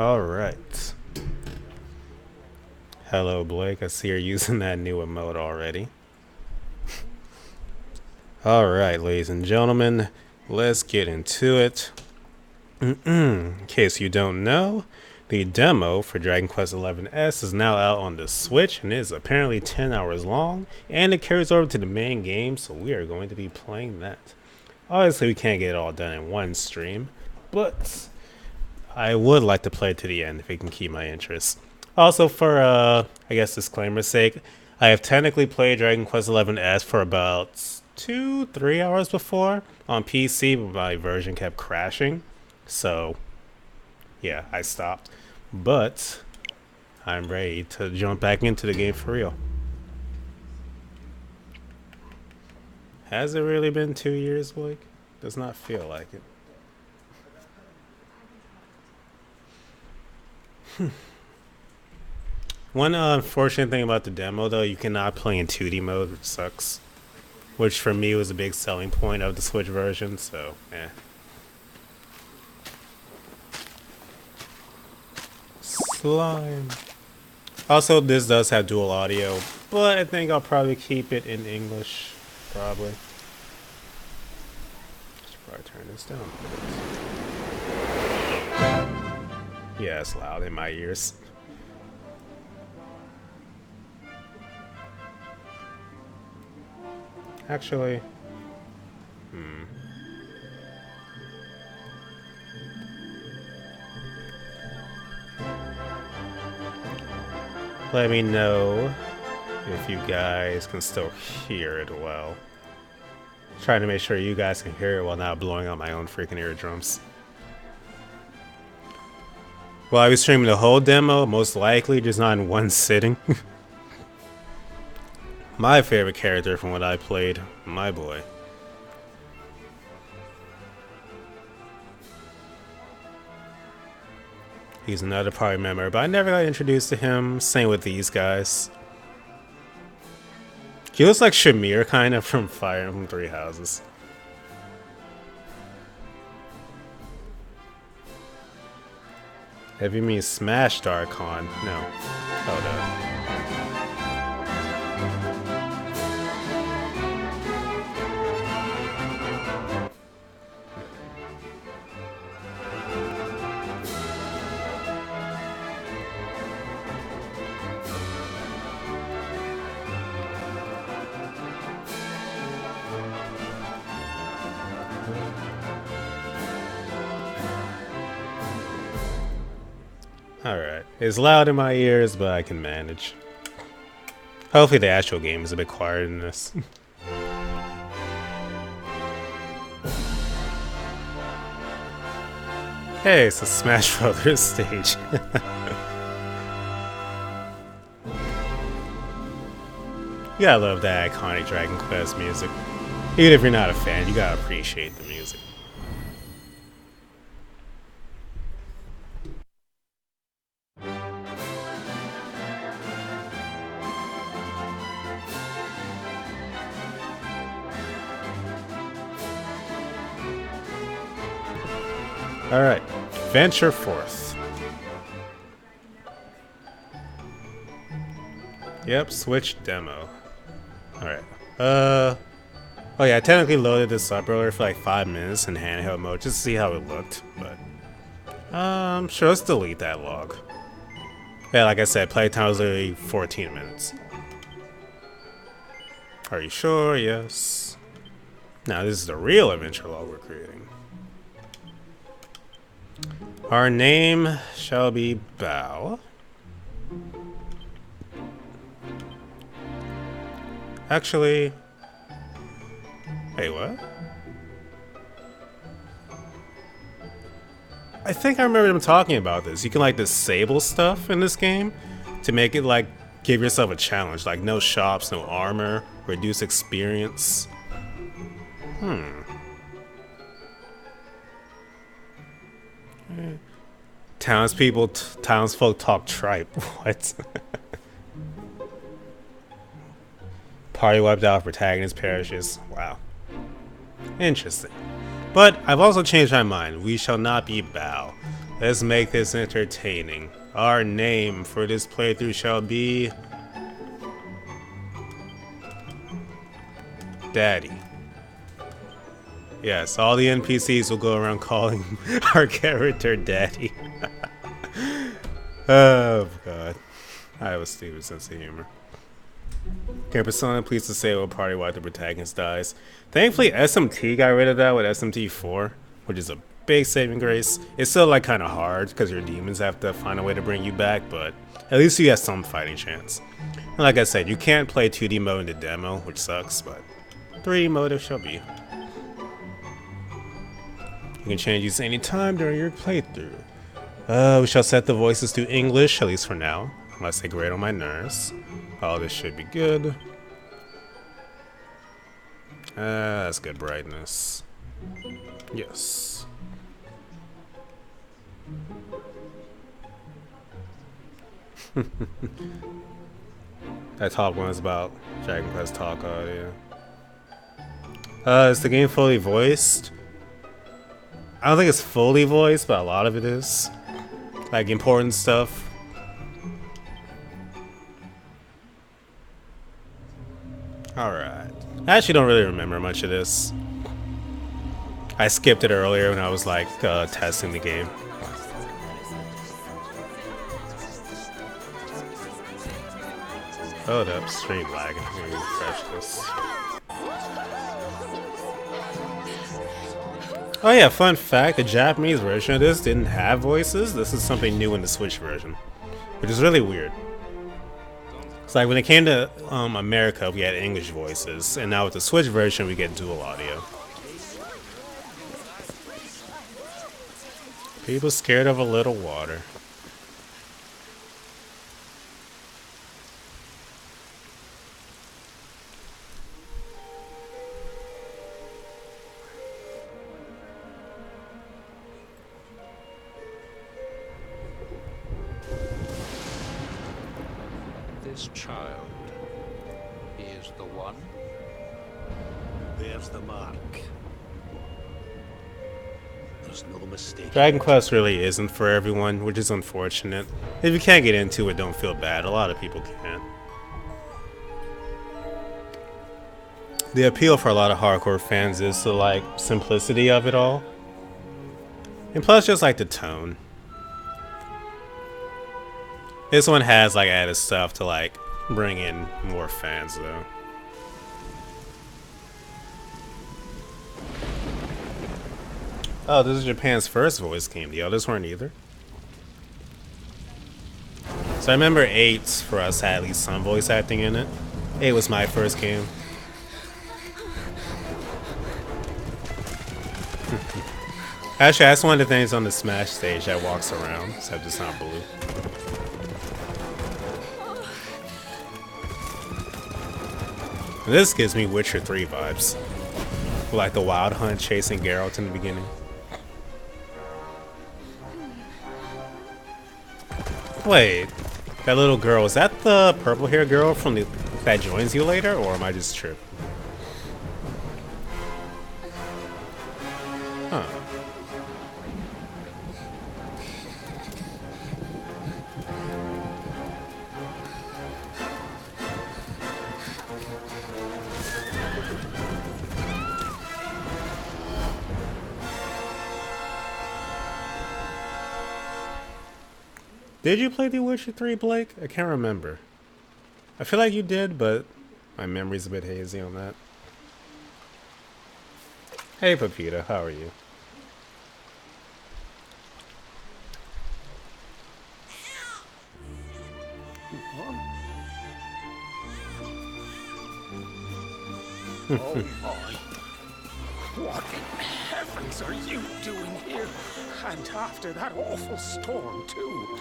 Alright. Hello, Blake. I see you're using that new emote already. Alright, ladies and gentlemen, let's get into it. In case you don't know, the demo for Dragon Quest XIs is now out on the Switch and is apparently 10 hours long, and it carries over to the main game, so we are going to be playing that. Obviously, we can't get it all done in one stream, but I would like to play it to the end if it can keep my interest. Also, for, I guess, disclaimer's sake, I have technically played Dragon Quest XIs for about 2-3 hours before on PC, but my version kept crashing. So, yeah, I stopped. But I'm ready to jump back into the game for real. Has it really been 2 years, Blake? Does not feel like it. One unfortunate thing about the demo, though, you cannot play in 2D mode, which sucks. Which for me was a big selling point of the Switch version, so, eh. Slime. Also, this does have dual audio, but I think I'll probably keep it in English, probably. Should probably turn this down. Yeah, it's loud in my ears. Actually, let me know if you guys can still hear it well. Trying to make sure you guys can hear it while not blowing out my own freaking eardrums. Well, I was streaming the whole demo, most likely, just not in one sitting. My favorite character from what I played, my boy. He's another party member, but I never got introduced to him. Same with these guys. He looks like Shamir, kind of, from Fire Emblem Three Houses. If you mean Smash Darkon, no. Hold up. Alright. It's loud in my ears, but I can manage. Hopefully the actual game is a bit quieter than this. Hey, it's a Smash Brothers stage. You gotta love that iconic Dragon Quest music. Even if you're not a fan, you gotta appreciate the music. Alright, venture forth. Yep, Switch demo. Alright. Oh yeah, I technically loaded this up earlier for like 5 minutes in handheld mode just to see how it looked, but sure, let's delete that log. Yeah, like I said, playtime was literally 14 minutes. Are you sure? Yes. Now this is the real adventure log we're creating. Our name shall be Bao. Actually, wait, what? I think I remember them talking about this. You can like disable stuff in this game to make it like give yourself a challenge, like no shops, no armor, reduce experience. Townsfolk talk tripe. What? Party wiped out, protagonist perishes. Wow. Interesting. But I've also changed my mind. We shall not be Bao. Let's make this entertaining. Our name for this playthrough shall be Daddy. Yes, all the NPCs will go around calling our character Daddy. Oh god. I have a stupid sense of humor. Okay, Persona, please disable party while the protagonist dies. Thankfully, SMT got rid of that with SMT4, which is a big saving grace. It's still like kind of hard because your demons have to find a way to bring you back, but at least you have some fighting chance. And like I said, you can't play 2D mode in the demo, which sucks, but 3D mode it shall be. You can change these anytime during your playthrough. We shall set the voices to English, at least for now, unless they grate on my nerves. Oh, this should be good. That's good brightness. Yes. That top one is about Dragon Quest talk audio. Is the game fully voiced? I don't think it's fully voiced, but a lot of it is. Like important stuff. Alright. I actually don't really remember much of this. I skipped it earlier when I was like testing the game. Hold up, stream lagging. Let me refresh this. Oh yeah, fun fact, the Japanese version of this didn't have voices. This is something new in the Switch version, which is really weird. It's like when it came to America, we had English voices, and now with the Switch version, we get dual audio. People scared of a little water. This child Here's the one. There's the mark. There's no mistake. Dragon Quest really isn't for everyone, which is unfortunate. If you can't get into it, don't feel bad. A lot of people can. The appeal for a lot of hardcore fans is the like simplicity of it all. And plus just like the tone. This one has like added stuff to like bring in more fans though. Oh, this is Japan's first voice game. The others weren't either. So I remember 8 for us had at least some voice acting in it. 8 was my first game. Actually, that's one of the things on the Smash stage that walks around, except it's not blue. This gives me Witcher 3 vibes. Like the Wild Hunt chasing Geralt in the beginning. Wait, that little girl, is that the purple hair girl from the that joins you later, or am I just tripping? Huh. Did you play The Witcher 3, Blake? I can't remember. I feel like you did, but my memory's a bit hazy on that. Hey, Pepita, how are you? Oh my. What in heavens are you doing here? And after that awful storm, too.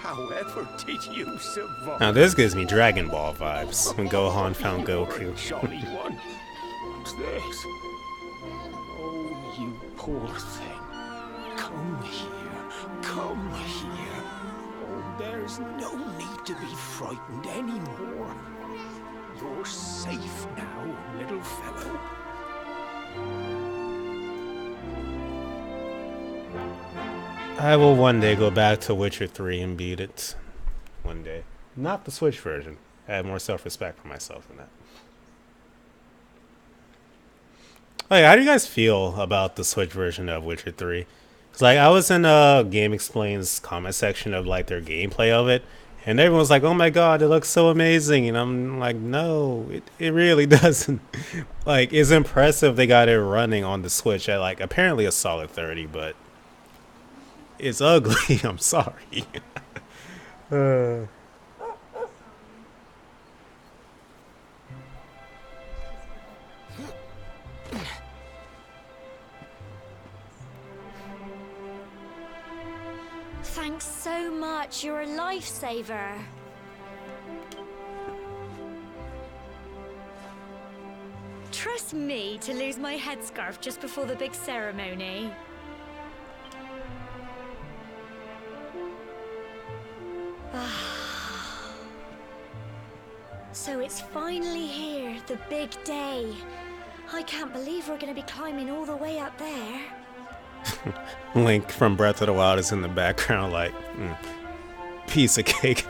However did you survive? Now this gives me Dragon Ball vibes when Gohan found Goku. Jolly one. What's this? Oh, you poor thing. Come here. Come here. Oh, there's no need to be frightened anymore. You're safe now, little fellow. I will one day go back to Witcher 3 and beat it. One day. Not the Switch version. I have more self-respect for myself than that. Like, how do you guys feel about the Switch version of Witcher 3? Cause like I was in Game Explain's comment section of like their gameplay of it, and everyone was like, "Oh my god, it looks so amazing!" And I'm like, "No, it really doesn't." Like, it's impressive they got it running on the Switch at like apparently a solid 30, but it's ugly. I'm sorry. Thanks so much. You're a lifesaver. Trust me to lose my headscarf just before the big ceremony. So it's finally here, the big day. I can't believe we're going to be climbing all the way up there. Link from Breath of the Wild is in the background like, piece of cake.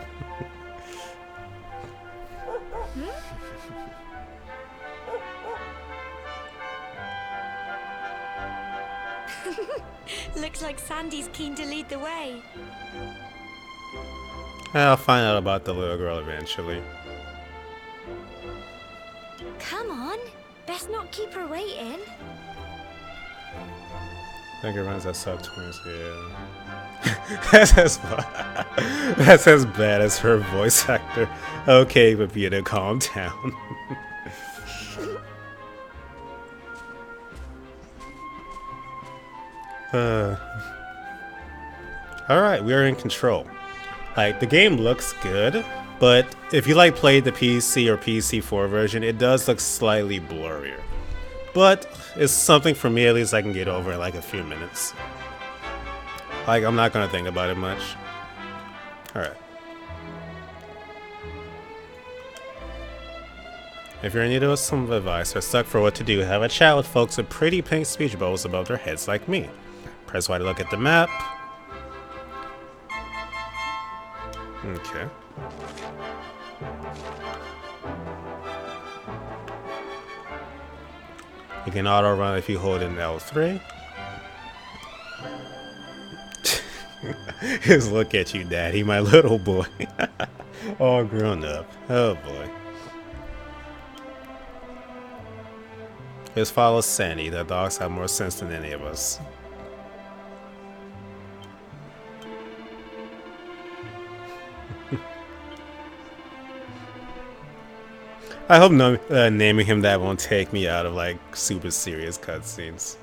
Looks like Sandy's keen to lead the way. I'll find out about the little girl eventually. Come on, best not keep her waiting. I think it runs at sub 20s, yeah. That's as bad as her voice actor. Okay, Pepita, calm down. Alright, we are in control. Like, the game looks good, but if you like played the PC or PC4 version, it does look slightly blurrier. But it's something for me at least I can get over in like a few minutes. Like, I'm not gonna think about it much. Alright. If you're in need of some advice or stuck for what to do, have a chat with folks with pretty pink speech bubbles above their heads like me. Press Y to look at the map. Okay. You can auto run if you hold in L3. Just look at you, daddy, my little boy. All grown up. Oh boy. Just follow Sandy. The dogs have more sense than any of us. I hope naming him that won't take me out of like super serious cutscenes.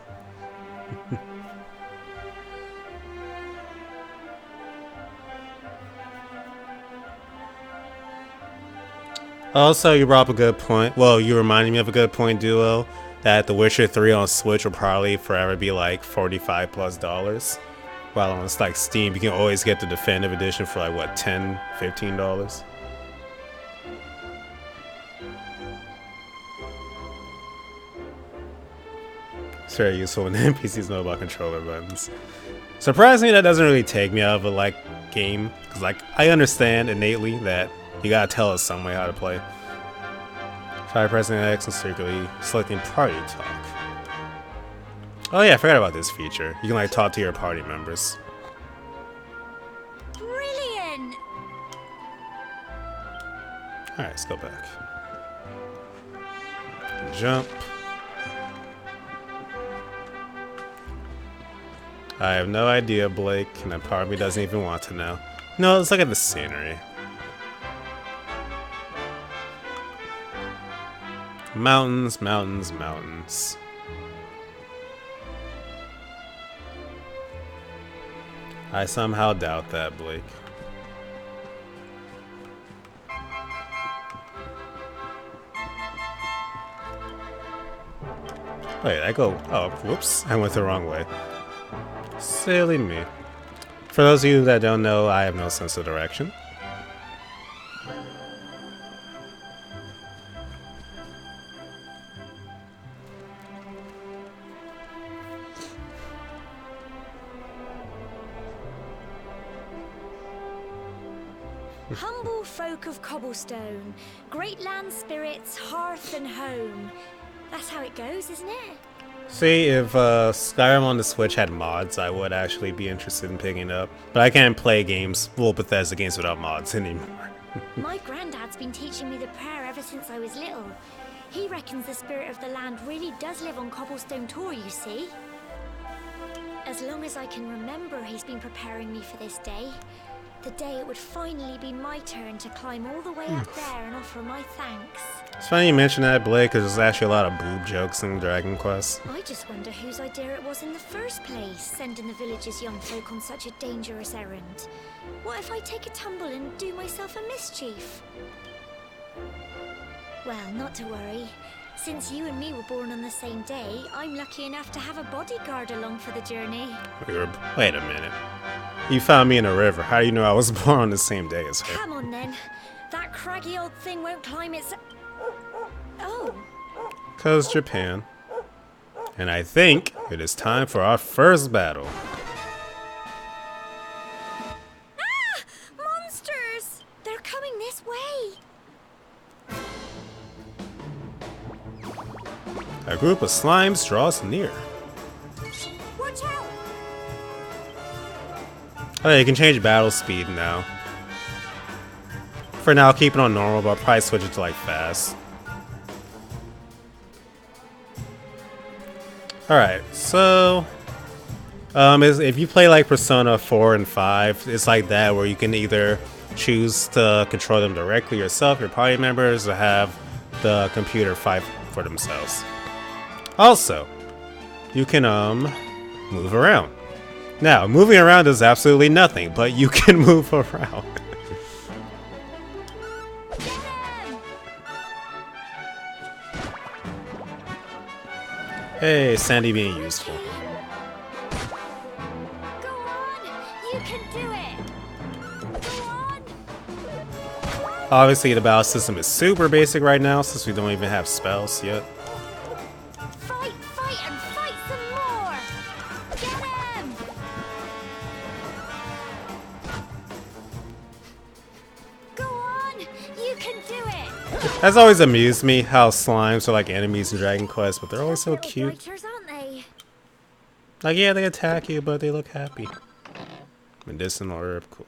Also, you brought up a good point. Well, you reminded me of a good point, Duo, that The Witcher 3 on Switch will probably forever be like $45+. While on like Steam, you can always get the definitive edition for like what, $10, $15. It's very useful when NPCs know about controller buttons. Surprisingly, that doesn't really take me out of a like game, because like I understand innately that you gotta tell us some way how to play. Try pressing X and secretly selecting party talk. Oh yeah, I forgot about this feature. You can like talk to your party members. Brilliant! Alright, let's go back. Jump. I have no idea, Blake, and that part of me doesn't even want to know. No, let's look at the scenery. Mountains, mountains, mountains. I somehow doubt that, Blake. Wait, I go... Oh, whoops. I went the wrong way. Silly me. For those of you that don't know, I have no sense of direction. Humble folk of cobblestone, great land spirits, hearth and home. That's how it goes, isn't it? See, if Skyrim on the Switch had mods, I would actually be interested in picking it up. But I can't play games, full Bethesda games without mods anymore. My granddad's been teaching me the prayer ever since I was little. He reckons the spirit of the land really does live on Cobblestone Tor, you see. As long as I can remember, he's been preparing me for this day. The day it would finally be my turn to climb all the way up there and offer my thanks. It's funny you mention that, Blake, because there's actually a lot of boob jokes in Dragon Quest. I just wonder whose idea it was in the first place, sending the village's young folk on such a dangerous errand. What if I take a tumble and do myself a mischief? Well, not to worry. Since you and me were born on the same day, I'm lucky enough to have a bodyguard along for the journey. Wait a minute. You found me in a river. How do you know I was born on the same day as her? Come on then. That craggy old thing won't climb its... Oh. 'Cause Japan. And I think it is time for our first battle. Ah! Monsters! They're coming this way. A group of slimes draws near. Watch out! Oh, you can change battle speed now. For now, I'll keep it on normal, but I'll probably switch it to like fast. Alright, so if you play like Persona 4 and 5, it's like that where you can either choose to control them directly yourself, your party members, or have the computer fight for themselves. Also, you can move around. Now, moving around does absolutely nothing, but you can move around. Hey, Sandy being useful. Go on! You can do it! Go on! Obviously, the battle system is super basic right now since we don't even have spells yet. Fight, fight, and fight some more! Get him! Go on! You can do it! That's always amused me how slimes are like enemies in Dragon Quest, but they're always so Little cute. blighters, aren't they? Like, yeah, they attack you, but they look happy. Medicinal herb, cool.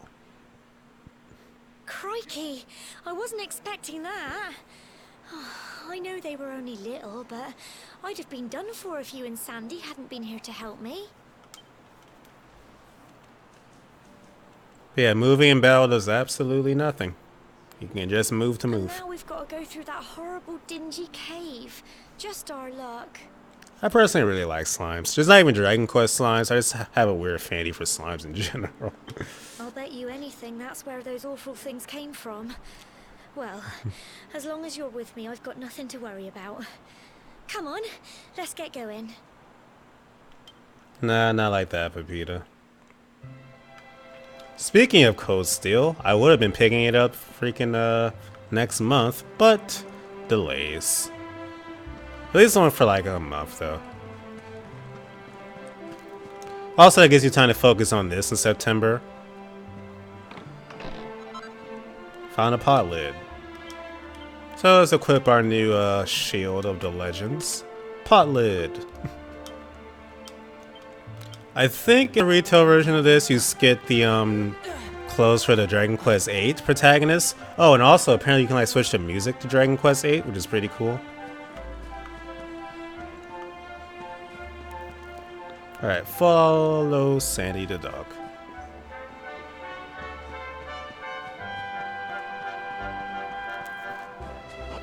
Crikey, I wasn't expecting that. I know they were only little, but I'd have been done for if you and Sandy hadn't been here to help me. Yeah, moving in battle does absolutely nothing. You can just move to move. Now we've got to go through that horrible, dingy cave. Just our luck. I personally really like slimes. There's not even Dragon Quest slimes. I just have a weird affinity for slimes in general. I'll bet you anything that's where those awful things came from. Well, as long as you're with me, I've got nothing to worry about. Come on, let's get going. Nah, not like that, Pepita. Speaking of Cold Steel, I would have been picking it up freaking next month, but delays. At least only for like a month though. Also, that gives you time to focus on this in September. Found a pot lid. So let's equip our new shield of the legends. Pot lid. I think in the retail version of this, you get the clothes for the Dragon Quest VIII protagonist. Oh, and also apparently you can like switch the music to Dragon Quest VIII, which is pretty cool. Alright, follow Sandy the dog.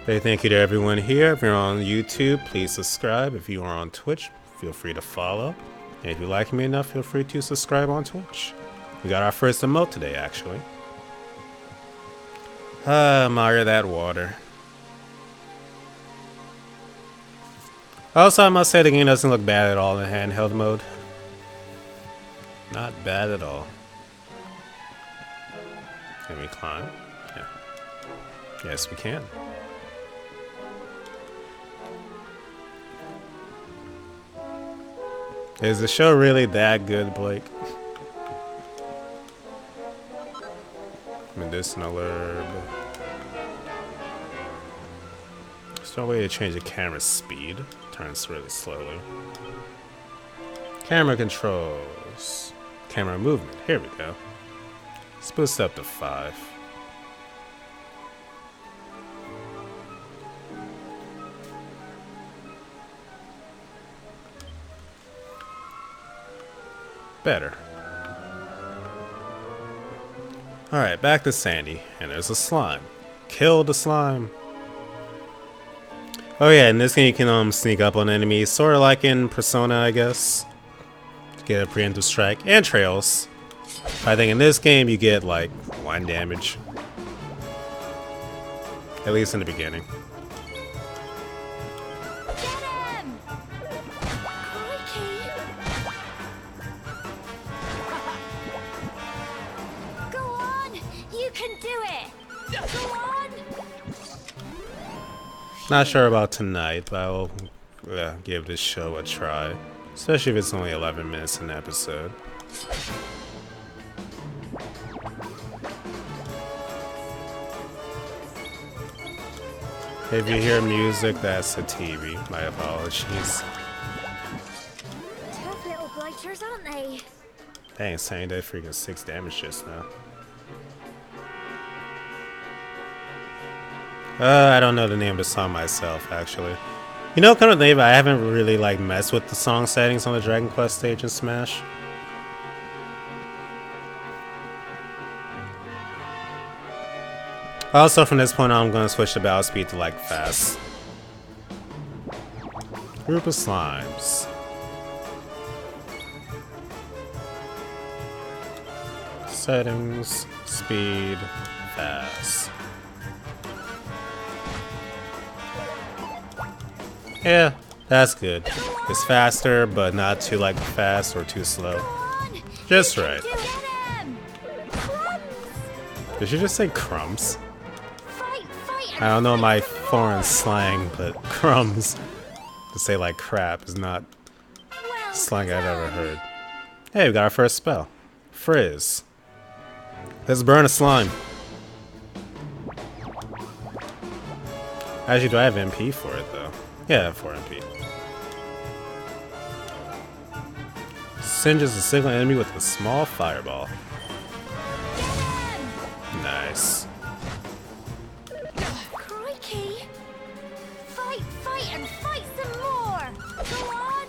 Hey, thank you to everyone here. If you're on YouTube, please subscribe. If you are on Twitch, feel free to follow. And if you like me enough, feel free to subscribe on Twitch. We got our first emote today, actually. Admire that water. Also, I must say the game doesn't look bad at all in handheld mode. Not bad at all. Can we climb? Yeah. Yes, we can. Is the show really that good, Blake? Medicinal herb. There's no way to change the camera's speed. Turns really slowly. Camera controls. Camera movement. Here we go. Let's boost up to 5. Better. Alright, back to Sandy. And there's a slime. Kill the slime. Oh yeah, in this game you can sneak up on enemies, sort of like in Persona, I guess. To get a preemptive strike. And trails. I think in this game you get like 1 damage. At least in the beginning. Not sure about tonight, but I'll give this show a try. Especially if it's only 11 minutes an episode. If you hear music, that's the TV. My apologies. Tough little blighters, aren't they? Dang, Sandy did freaking 6 damage just now. I don't know the name of the song myself, actually. You know, kind of name, I haven't really like messed with the song settings on the Dragon Quest stage in Smash. Also, from this point on, I'm gonna switch the battle speed to like fast. Group of slimes. Settings, speed, fast. Yeah, that's good. It's faster, but not too like fast or too slow. Just right. Did you just say crumbs? I don't know my foreign slang, but crumbs to say like crap is not Well slang I've ever done. heard. Hey, we got our first spell. Frizz. Let's burn a slime. Actually, do I have MP for it though? Yeah, I have 4 MP. Singes a single enemy with a small fireball. Nice. Crikey! Fight, fight, and fight some more! Go on!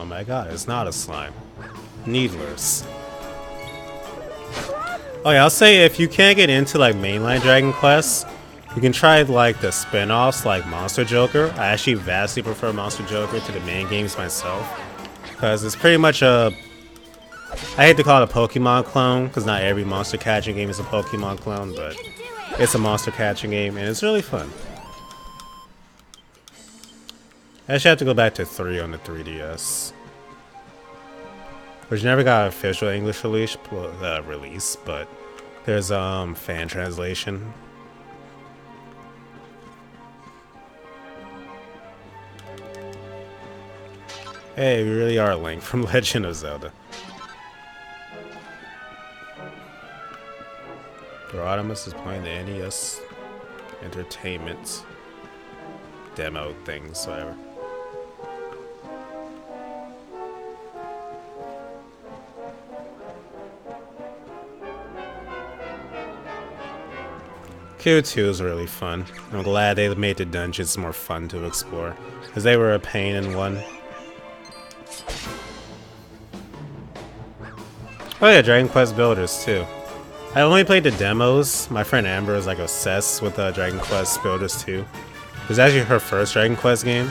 Oh my god, it's not a slime. Needlers. Oh yeah, I'll say if you can't get into like mainline Dragon Quest, you can try like the spin-offs like Monster Joker. I actually vastly prefer Monster Joker to the main games myself. Because it's pretty much a... I hate to call it a Pokemon clone, because not every monster catching game is a Pokemon clone, but it's a monster catching game, and it's really fun. I actually have to go back to 3 on the 3DS. Which never got an official English release, but there's fan translation. Hey, we really are Link from Legend of Zelda. Rodimus is playing the NES Entertainment demo things, whatever. Q2 is really fun. I'm glad they made the dungeons more fun to explore, because they were a pain in one. Oh yeah, Dragon Quest Builders too. I only played the demos. My friend Amber is like obsessed with Dragon Quest Builders 2. It was actually her first Dragon Quest game,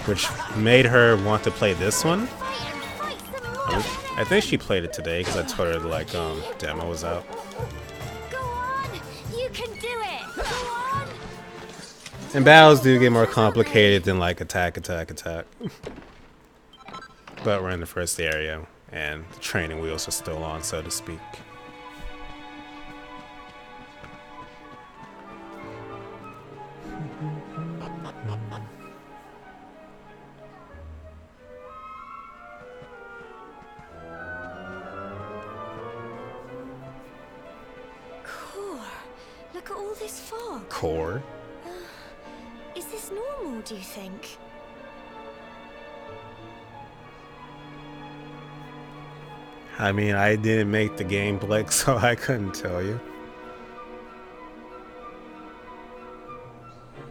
which made her want to play this one. I think she played it today because I told her like demo was out. Go on! You can do it! Go on! And battles do get more complicated than like attack. But we're in the first area, and the training wheels are still on, so to speak. Look at all this fog. Core. Is this normal, do you think? I mean, I didn't make the game, Blake, so I couldn't tell you.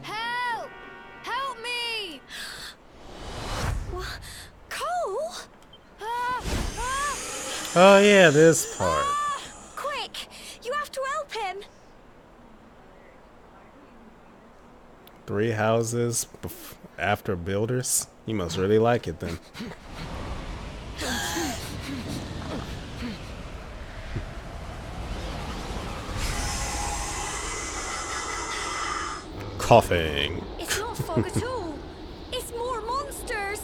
Help! Help me! What? Cole? Oh yeah, this part. Quick! You have to help him! 3 houses after builders? You must really like it then. Coughing. It's not fog at all. It's more monsters.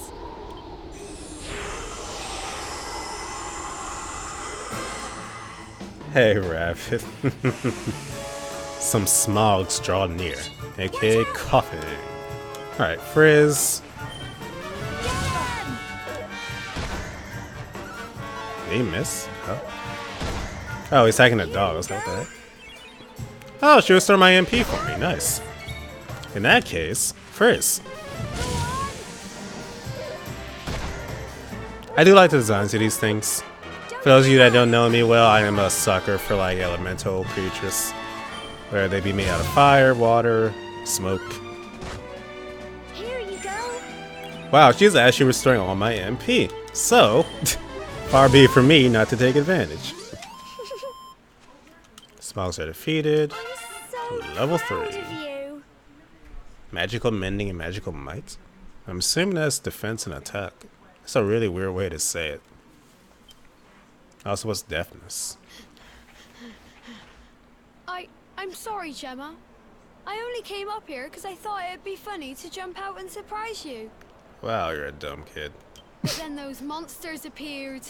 Hey, Rabbit. Some smogs draw near, aka coughing. Alright, Frizz. Did he miss? Oh, he's attacking a dog. That's not that. Oh, she restored my MP for me. Nice. In that case, Frizz. I do like the designs of these things. For those of you that don't know me well, I am a sucker for like elemental creatures. Where they be made out of fire, water, smoke. Here you go. Wow, she's actually restoring all my MP. So, far be it from me not to take advantage. Smogs are defeated. So Level proud 3. of you. Magical mending and magical might? I'm assuming that's defense and attack. It's a really weird way to say it. Also, what's deafness? I'm sorry, Gemma. I only came up here because I thought it'd be funny to jump out and surprise you. Wow, you're a dumb kid. But then those monsters appeared.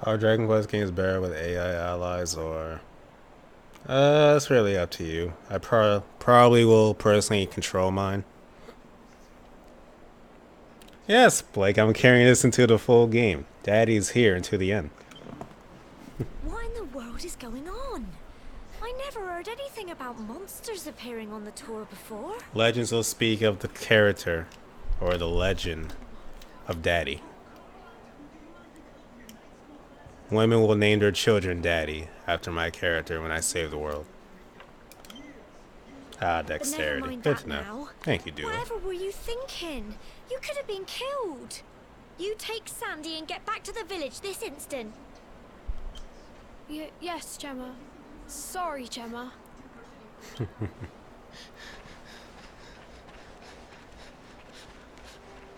Are Dragon Quest games better with AI allies or... it's really up to you. I probably will personally control mine. Yes, Blake, I'm carrying this into the full game. Daddy's here until the end. What in the world is going on? I never heard anything about monsters appearing on the tour before. Legends will speak of the character, or the legend, of Daddy. Women will name their children Daddy, after my character when I save the world. Ah, dexterity. Good to know. Now. Thank you, Dula. Whatever were you thinking? You could have been killed. You take Sandy and get back to the village this instant. Yes, Gemma. Sorry, Gemma. To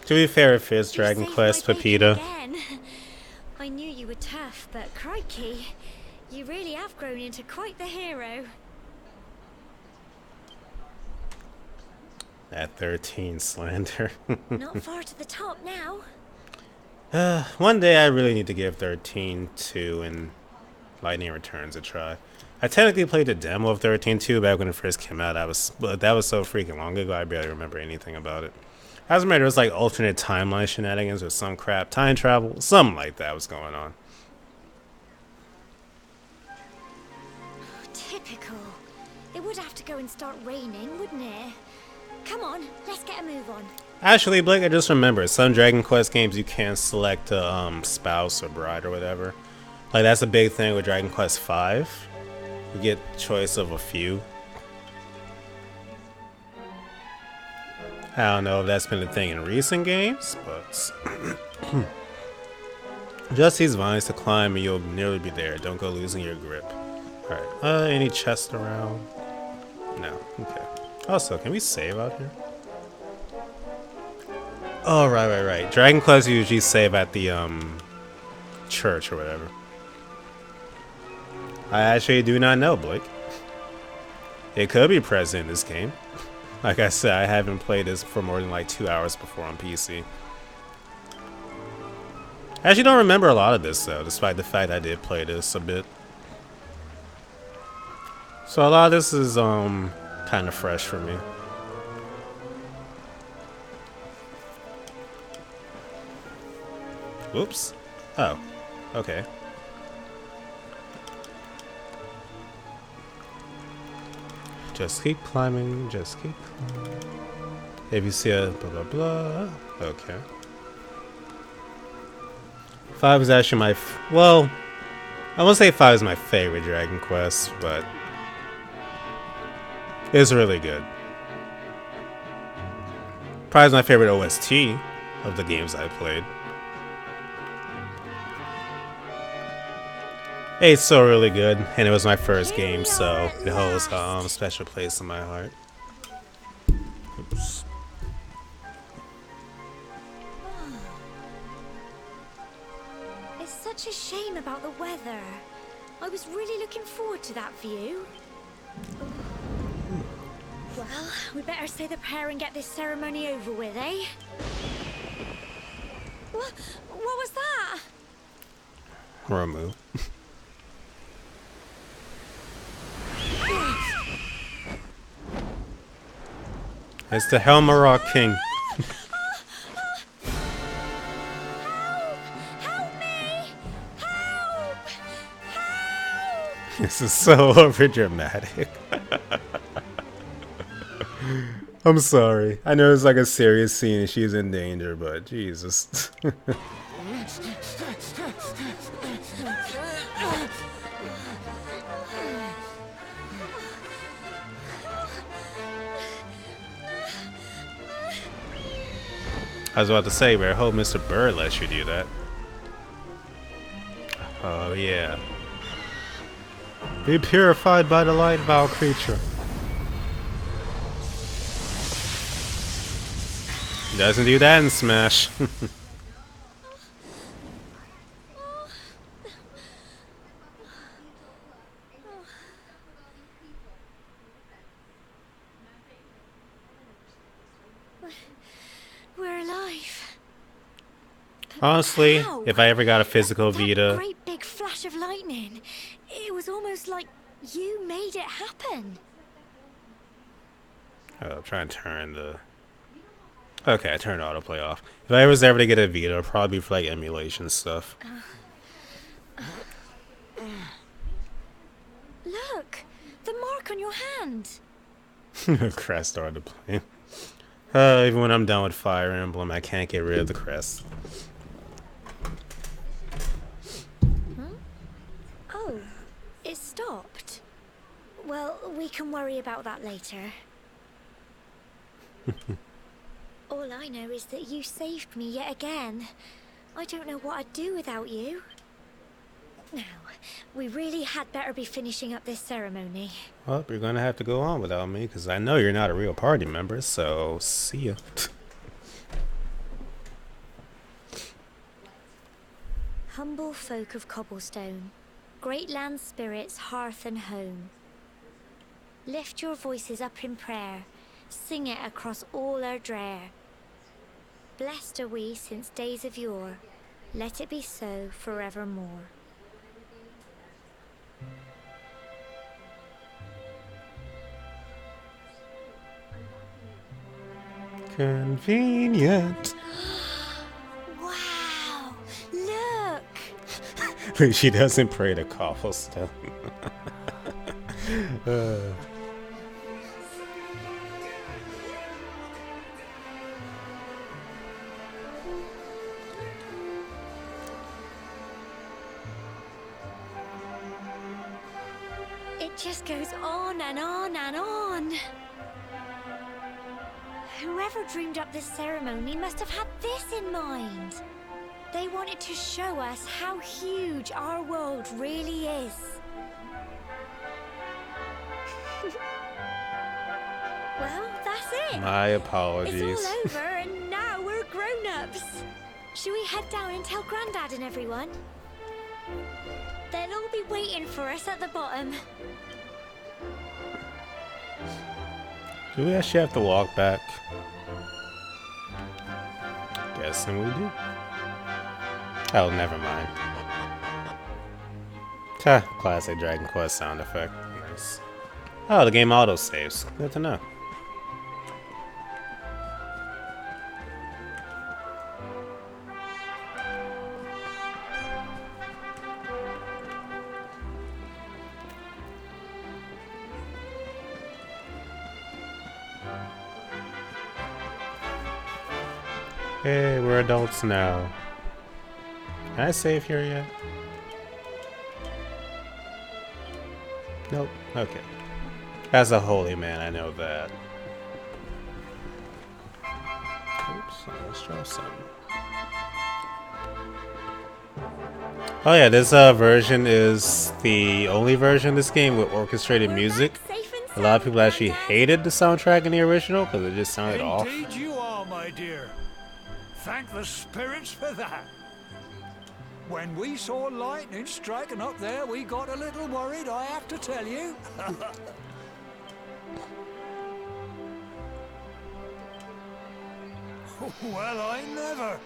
be fair, it fits You Dragon saved Quest, my bacon Pepita. again. I knew you were tough, but crikey, you really have grown into quite the hero. At 13, slander. Not far to the top now. One day I really need to give 13-2 and Lightning Returns a try. I technically played the demo of 13-2 back when it first came out. That was so freaking long ago, I barely remember anything about it. As a matter, it was like alternate timeline shenanigans or some crap, time travel, something like that was going on. Typical. It would have to go and start raining, wouldn't it? Come on, let's get a move on. Actually, Blake, I just remembered, some Dragon Quest games you can't select a spouse or bride or whatever. Like, that's a big thing with Dragon Quest V. You get choice of a few. I don't know if that's been a thing in recent games, but... Just these vines to climb and you'll nearly be there. Don't go losing your grip. Alright, any chest around? No, okay. Also, can we save out here? Oh, right. Dragon Quest usually save at the, church or whatever. I actually do not know, Blake. It could be present in this game. Like I said, I haven't played this for more than like 2 hours before on PC. I actually don't remember a lot of this though, despite the fact I did play this a bit. So a lot of this is kind of fresh for me. Oops. Oh, okay. Just keep climbing, just keep climbing. If you see a blah blah blah. Okay. 5 is actually my well, I won't say 5 is my favorite Dragon Quest, but it's really good. Probably my favorite OST of the games I played. It's so really good, and it was my first game, so it holds a special place in my heart. Oops. It's such a shame about the weather. I was really looking forward to that view. Well, we better say the prayer and get this ceremony over with, eh? What was that? Ramu. It's the Helmarok King. Help me! Help! Help! This is so overdramatic. I'm sorry. I know it's like a serious scene and she's in danger, but Jesus. I was about to say, I hope Mr. Bird lets you do that. Oh yeah. Be purified by the light, vile creature. Doesn't do that in Smash. Honestly, Ow! if I ever got a physical That Vita, great big flash of lightning. It was almost like you made it happen. I'm trying to turn the. Okay, I turned autoplay off. If I was ever to get a Vita, it'd probably be for like emulation stuff. Look, the mark on your hand. Crest started playing. Even when I'm done with Fire Emblem, I can't get rid of the crest. Oh, it stopped. Well, we can worry about that later. All I know is that you saved me yet again. I don't know what I'd do without you. Now, we really had better be finishing up this ceremony. Well, you're gonna have to go on without me, because I know you're not a real party member, so see ya. Humble folk of Cobblestone, great land spirits, hearth and home. Lift your voices up in prayer, sing it across all our drear. Blessed are we since days of yore, let it be so forevermore. Convenient. Wow! Look! She doesn't pray to cobblestone. It just goes on and on and on. Whoever dreamed up this ceremony must have had this in mind. They wanted to show us how huge our world really is. Well, that's it. My apologies. It's all over and now we're grown-ups. Should we head down and tell Grandad and everyone? They'll all be waiting for us at the bottom. Do we actually have to walk back? Guessing we do. Oh, never mind. Classic Dragon Quest sound effect. Nice. Oh, the game auto saves. Good to know. Hey, we're adults now. Can I save here yet? Nope. Okay. As a holy man, I know that. Oops, let's try something. Oh yeah, this version is the only version of this game with orchestrated music. A lot of people actually hated the soundtrack in the original because it just sounded off. Indeed you are, my dear. Thank the spirits for that. When we saw lightning striking up there, we got a little worried, I have to tell you. Well, I never.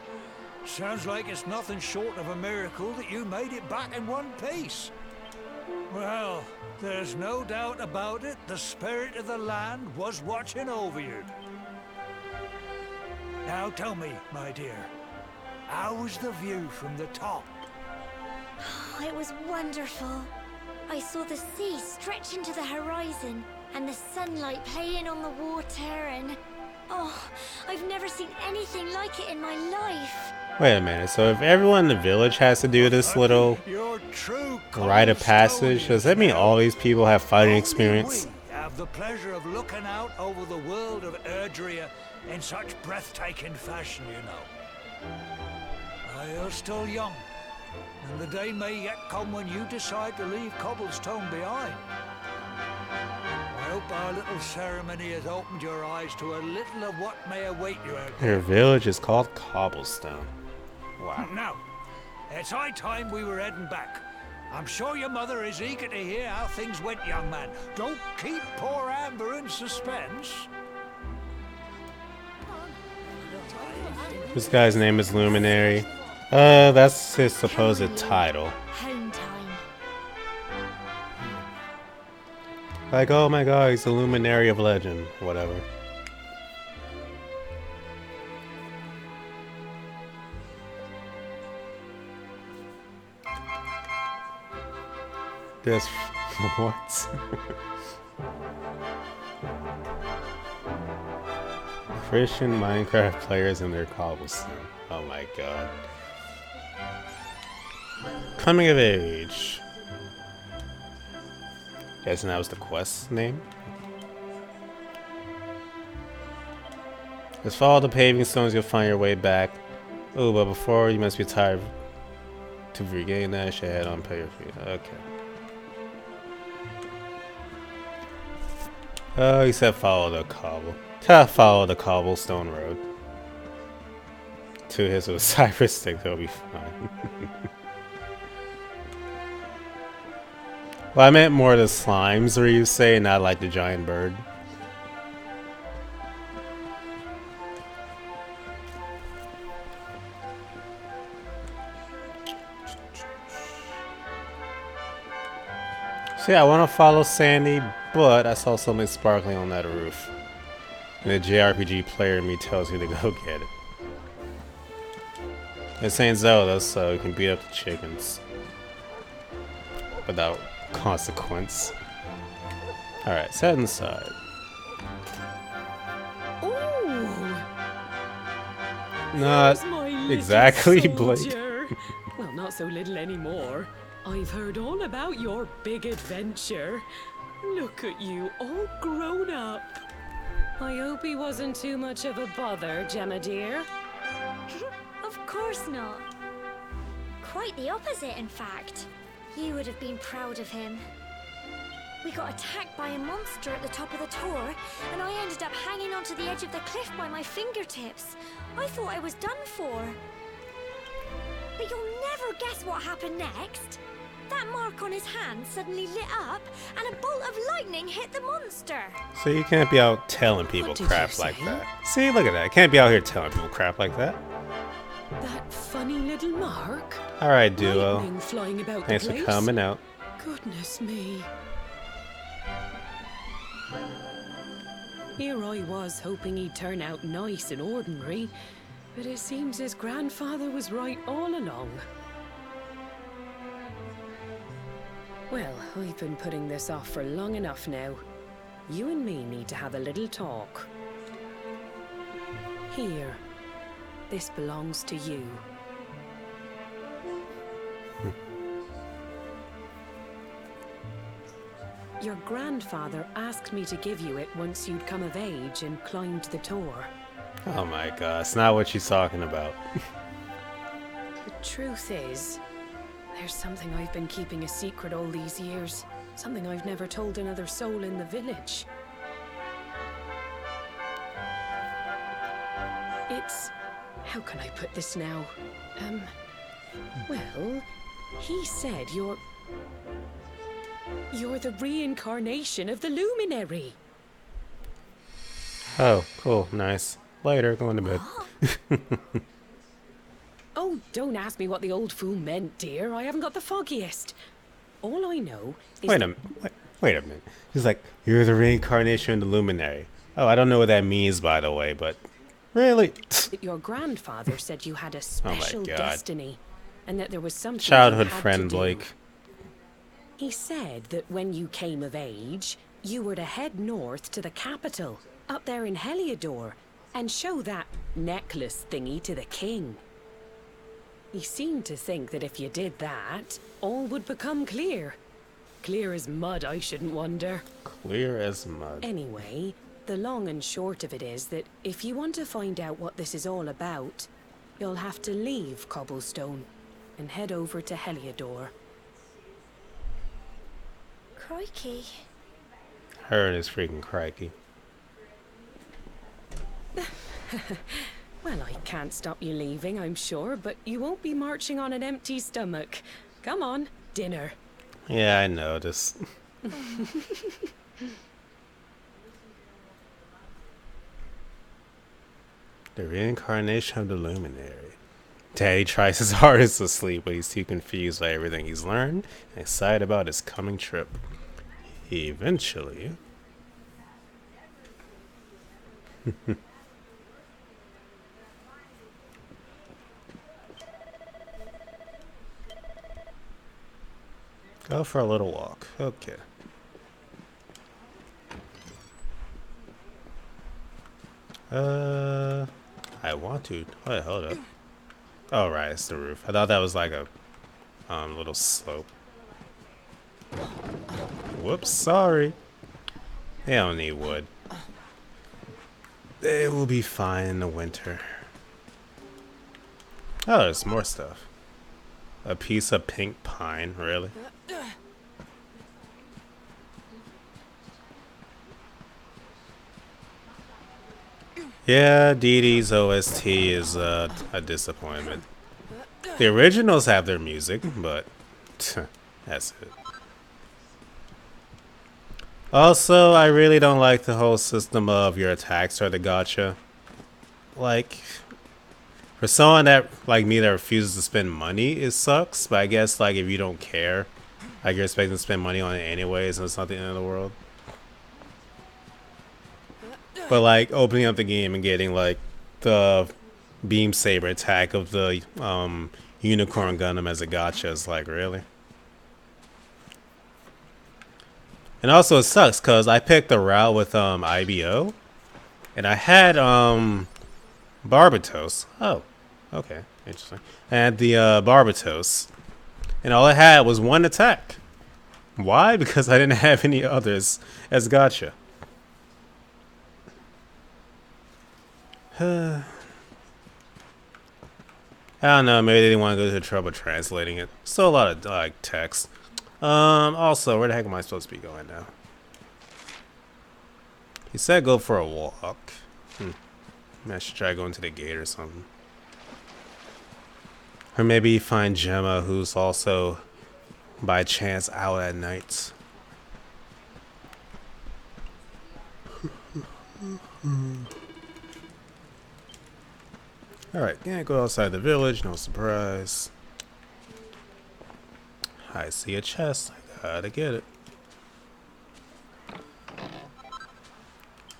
Sounds like it's nothing short of a miracle that you made it back in one piece. Well, there's no doubt about it, the spirit of the land was watching over you. Now tell me, my dear, how was the view from the top? Oh, it was wonderful. I saw the sea stretch into the horizon and the sunlight playing on the water and... Oh, I've never seen anything like it in my life. Wait a minute, so if everyone in the village has to do this little rite of passage, does that mean all these people have fighting experience? We have the pleasure of looking out over the world of Erdrea in such breathtaking fashion, you know. You're still young, and the day may yet come when you decide to leave Cobblestone behind. I hope our little ceremony has opened your eyes to a little of what may await you out there. Your village is called Cobblestone. Wow. Now, it's high time we were heading back. I'm sure your mother is eager to hear how things went, young man. Don't keep poor Amber in suspense. This guy's name is Luminary. That's his supposed title. Home time. Like, oh my god, he's the luminary of legend. Whatever. This what? Christian Minecraft players and their cobblestone. Oh my god. Coming of age. Yes, and that was the quest name. Just follow the paving stones, you'll find your way back. Oh, but before you must be tired to regain that. You head on, pay your fee. Okay. Oh, he said follow the follow the cobblestone road. To his with a cypress stick, they'll be fine. Well, I meant more the slimes, where you say, not like the giant bird. So yeah, I want to follow Sandy, but I saw something sparkling on that roof. And the JRPG player in me tells me to go get it. It's Saint Zelda, so you can beat up the chickens. Without consequence. Alright, let's head inside. Ooh, Not there's my little exactly, Blake. soldier. Well, not so little anymore. I've heard all about your big adventure. Look at you, all grown up. I hope he wasn't too much of a bother, Gemma dear. Of course not. Quite the opposite, in fact. You would have been proud of him. We got attacked by a monster at the top of the tower, and I ended up hanging onto the edge of the cliff by my fingertips. I thought I was done for. But you'll never guess what happened next. That mark on his hand suddenly lit up, and a bolt of lightning hit the monster. So you can't be out telling people What did crap you like say? that. See, look at that. Can't be out here telling people crap like that. That funny little mark. Alright, duo. Lightning flying about Thanks the for place. coming out. Goodness me. Here I was hoping he'd turn out nice and ordinary, but it seems his grandfather was right all along. Well, I've been putting this off for long enough now. You and me need to have a little talk. Here. This belongs to you. Your grandfather asked me to give you it once you'd come of age and climbed the tower. Oh my god, it's not what she's talking about. The truth is, there's something I've been keeping a secret all these years. Something I've never told another soul in the village. It's... how can I put this now? Well, he said you're the reincarnation of the Luminary. Oh, cool, nice. Later, going to bed. Oh, don't ask me what the old fool meant, dear. I haven't got the foggiest. All I know is Wait a minute. He's like, you're the reincarnation of the luminary. Oh, I don't know what that means, by the way, but really? that your grandfather said you had a Oh my special God. destiny, and that there was something you Childhood had to friend do. Blake. He said that when you came of age, you were to head north to the capital, up there in Heliodor, and show that necklace thingy to the king. He seemed to think that if you did that, all would become clear. Clear as mud, I shouldn't wonder. Clear as mud. Anyway, the long and short of it is that if you want to find out what this is all about, you'll have to leave Cobblestone and head over to Heliodor. Crikey. Her and his freaking crikey. Well, I can't stop you leaving, I'm sure, but you won't be marching on an empty stomach. Come on, dinner. Yeah, I noticed. The reincarnation of the luminary. Daddy tries his hardest to sleep, but he's too confused by everything he's learned and excited about his coming trip. Eventually... Go for a little walk. Okay. I want to... Wait, hold up. Oh, right, it's the roof. I thought that was like a little slope. Whoops, sorry. They don't need wood. They will be fine in the winter. Oh, there's more stuff. A piece of pink pine, really? Yeah, DD's OST is a disappointment. The originals have their music, but that's it. Also, I really don't like the whole system of your attacks are the gotcha. Like, for someone that like me that refuses to spend money, it sucks. But I guess like if you don't care, like you're expecting to spend money on it anyways, and it's not the end of the world. But like opening up the game and getting like the beam saber attack of the unicorn Gundam as a gotcha is like, really? And also it sucks because I picked the route with IBO and I had Barbatos. Oh, okay, interesting. I had the Barbatos and all I had was one attack. Why? Because I didn't have any others as gotcha. I don't know, maybe they didn't want to go to the trouble translating it. Still a lot of like text. Also, where the heck am I supposed to be going now? He said go for a walk. Maybe I should try going to the gate or something. Or maybe find Gemma, who's also by chance out at night. Alright, can't go outside the village, no surprise. I see a chest, I gotta get it.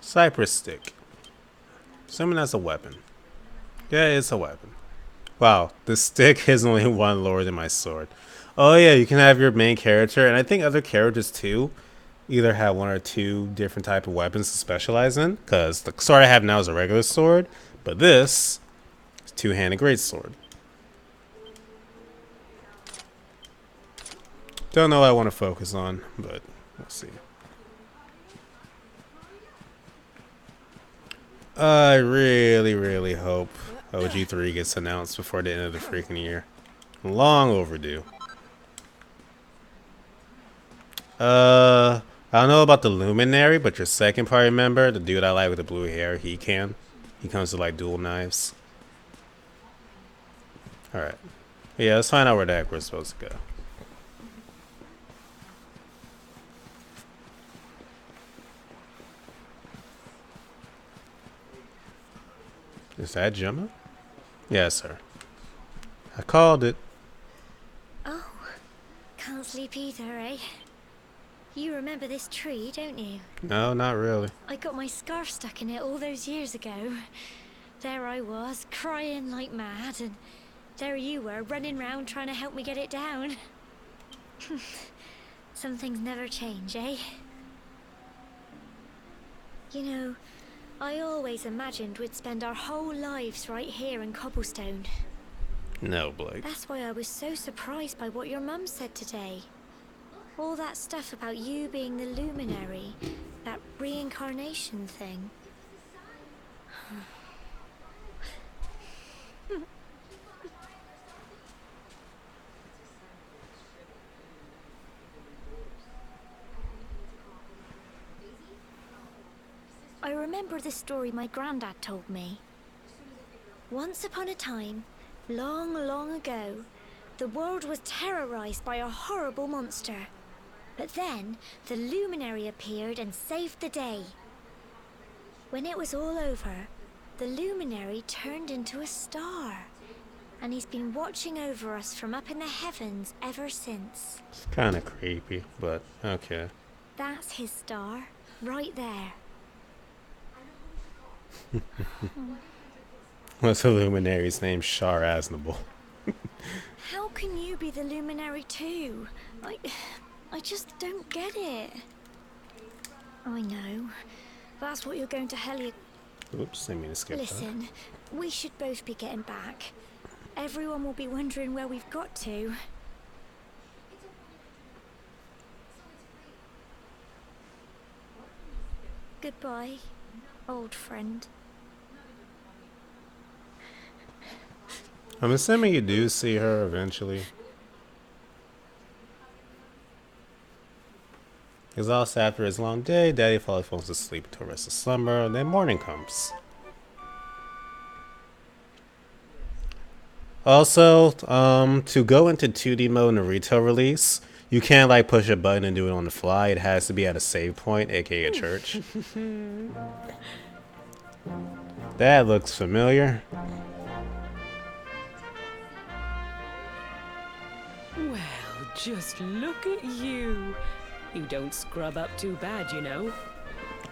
Cypress stick. Assuming that's a weapon. Yeah, it's a weapon. Wow, the stick is only one lower than my sword. Oh yeah, you can have your main character, and I think other characters too, either have one or two different type of weapons to specialize in. Because the sword I have now is a regular sword, but this is two-handed greatsword. Don't know what I want to focus on, but we'll see. I really, really hope OG3 gets announced before the end of the freaking year. Long overdue. I don't know about the Luminary, but your second party member, the dude I like with the blue hair, he can. He comes with like dual knives. Alright. Yeah, let's find out where the heck we're supposed to go. Is that Gemma? Yes, sir. I called it. Oh, can't sleep either, eh? You remember this tree, don't you? No, not really. I got my scarf stuck in it all those years ago. There I was, crying like mad, and there you were, running round trying to help me get it down. Some things never change, eh? You know, I always imagined we'd spend our whole lives right here in Cobblestone. No, Blake. That's why I was so surprised by what your mum said today. All that stuff about you being the luminary, that reincarnation thing. I remember the story my granddad told me. Once upon a time, long, long ago, the world was terrorized by a horrible monster. But then, the luminary appeared and saved the day. When it was all over, the luminary turned into a star. And he's been watching over us from up in the heavens ever since. It's kind of creepy, but okay. That's his star, right there. What's the luminary's name? Shar Aznable. How can you be the luminary too? I just don't get it. I know. That's what you're going to Helia. Oops, I mean to skip that. Listen, we should both be getting back. Everyone will be wondering where we've got to. Goodbye, old friend. I'm assuming you do see her eventually. Exhausted after his long day, Daddy falls asleep to rest of slumber, and then morning comes. Also, to go into 2D mode in a retail release, you can't like push a button and do it on the fly. It has to be at a save point, aka a church. That looks familiar. Well, just look at you. You don't scrub up too bad, you know.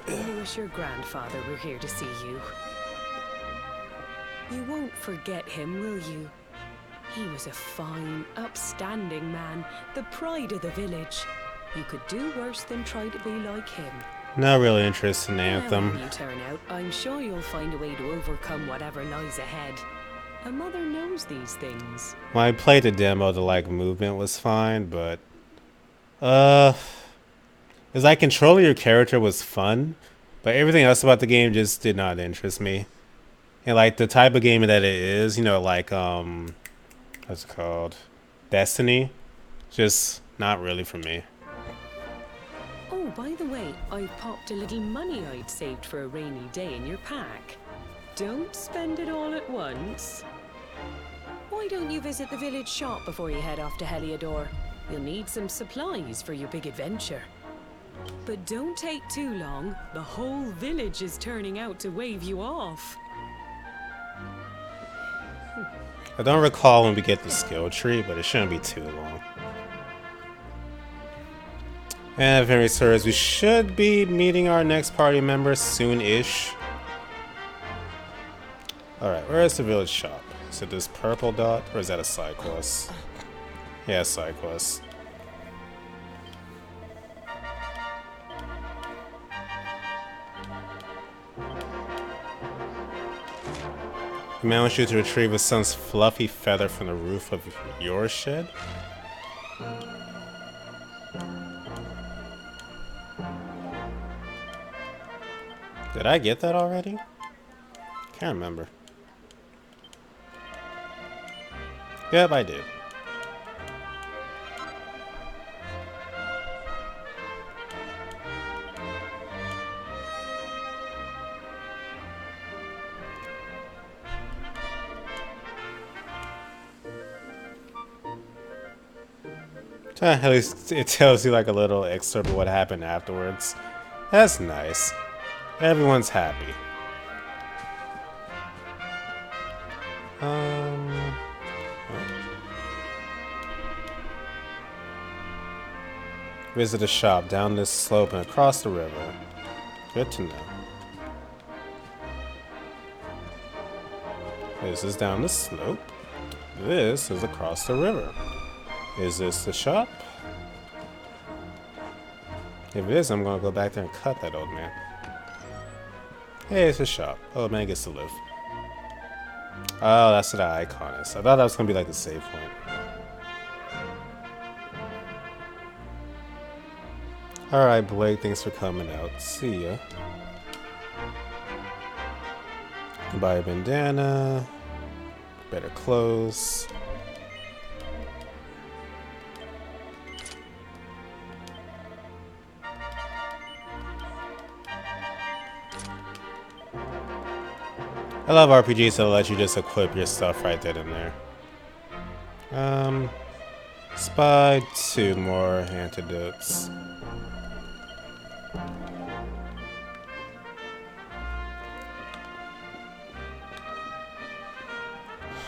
I wish your grandfather were here to see you. You won't forget him, will you? He was a fine, upstanding man, the pride of the village. You could do worse than try to be like him. Not really interested in Anthem. When you turn out, I'm sure you'll find a way to overcome whatever lies ahead. A mother knows these things. When I played the demo, the like movement was fine, but it's like controlling your character was fun, but everything else about the game just did not interest me. And like the type of game that it is, you know, like what's it called? Destiny, just not really for me. Oh, by the way, I popped a little money I'd saved for a rainy day in your pack. Don't spend it all at once. Why don't you visit the village shop before you head off to Heliodor? You'll need some supplies for your big adventure. But don't take too long. The whole village is turning out to wave you off. I don't recall when we get the skill tree, but it shouldn't be too long. And if memory serves, we should be meeting our next party member soon-ish. Alright, where is the village shop? Is it this purple dot, or is that a side quest? Yeah, side quest. The man wants you to retrieve his son's fluffy feather from the roof of your shed? Did I get that already? Can't remember. Yep, I did. At least it tells you like a little excerpt of what happened afterwards. That's nice. Everyone's happy. Visit a shop down this slope and across the river. Good to know. This is down the slope. This is across the river. Is this the shop? If it is, I'm gonna go back there and cut that old man. Hey, it's a shop. Old man gets to live. Oh, that's what the icon is. I thought that was gonna be like the save point. Alright, Blake, thanks for coming out. See ya. Buy a bandana. Better clothes. I love RPGs that let you just equip your stuff right then and there. Spy 2 more antidotes.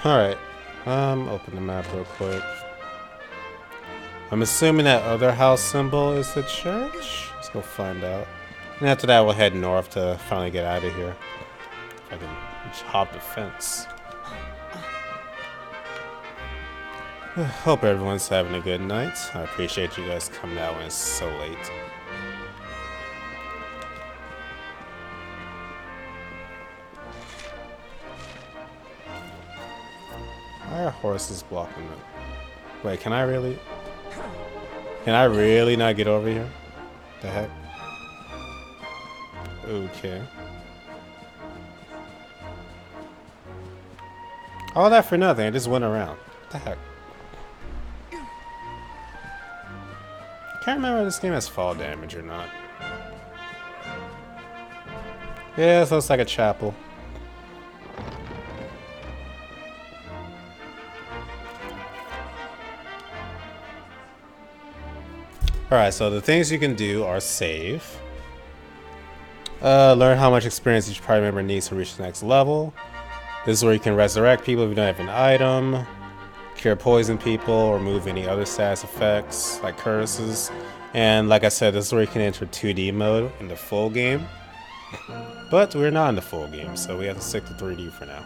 Alright. Open the map real quick. I'm assuming that other house symbol is the church. Let's go find out. And after that, we'll head north to finally get out of here. If I can just hop the fence. Hope everyone's having a good night. I appreciate you guys coming out when it's so late. Why are horses blocking it? Wait, can I really not get over here? The heck? Okay. All that for nothing. I just went around. What the heck? Can't remember if this game has fall damage or not. Yeah, this looks like a chapel. Alright, so the things you can do are save. Learn how much experience each party member needs to reach the next level. This is where you can resurrect people if you don't have an item. Cure poison people or remove any other status effects like curses. And like I said, this is where you can enter 2D mode in the full game. But we're not in the full game, so we have to stick to 3D for now.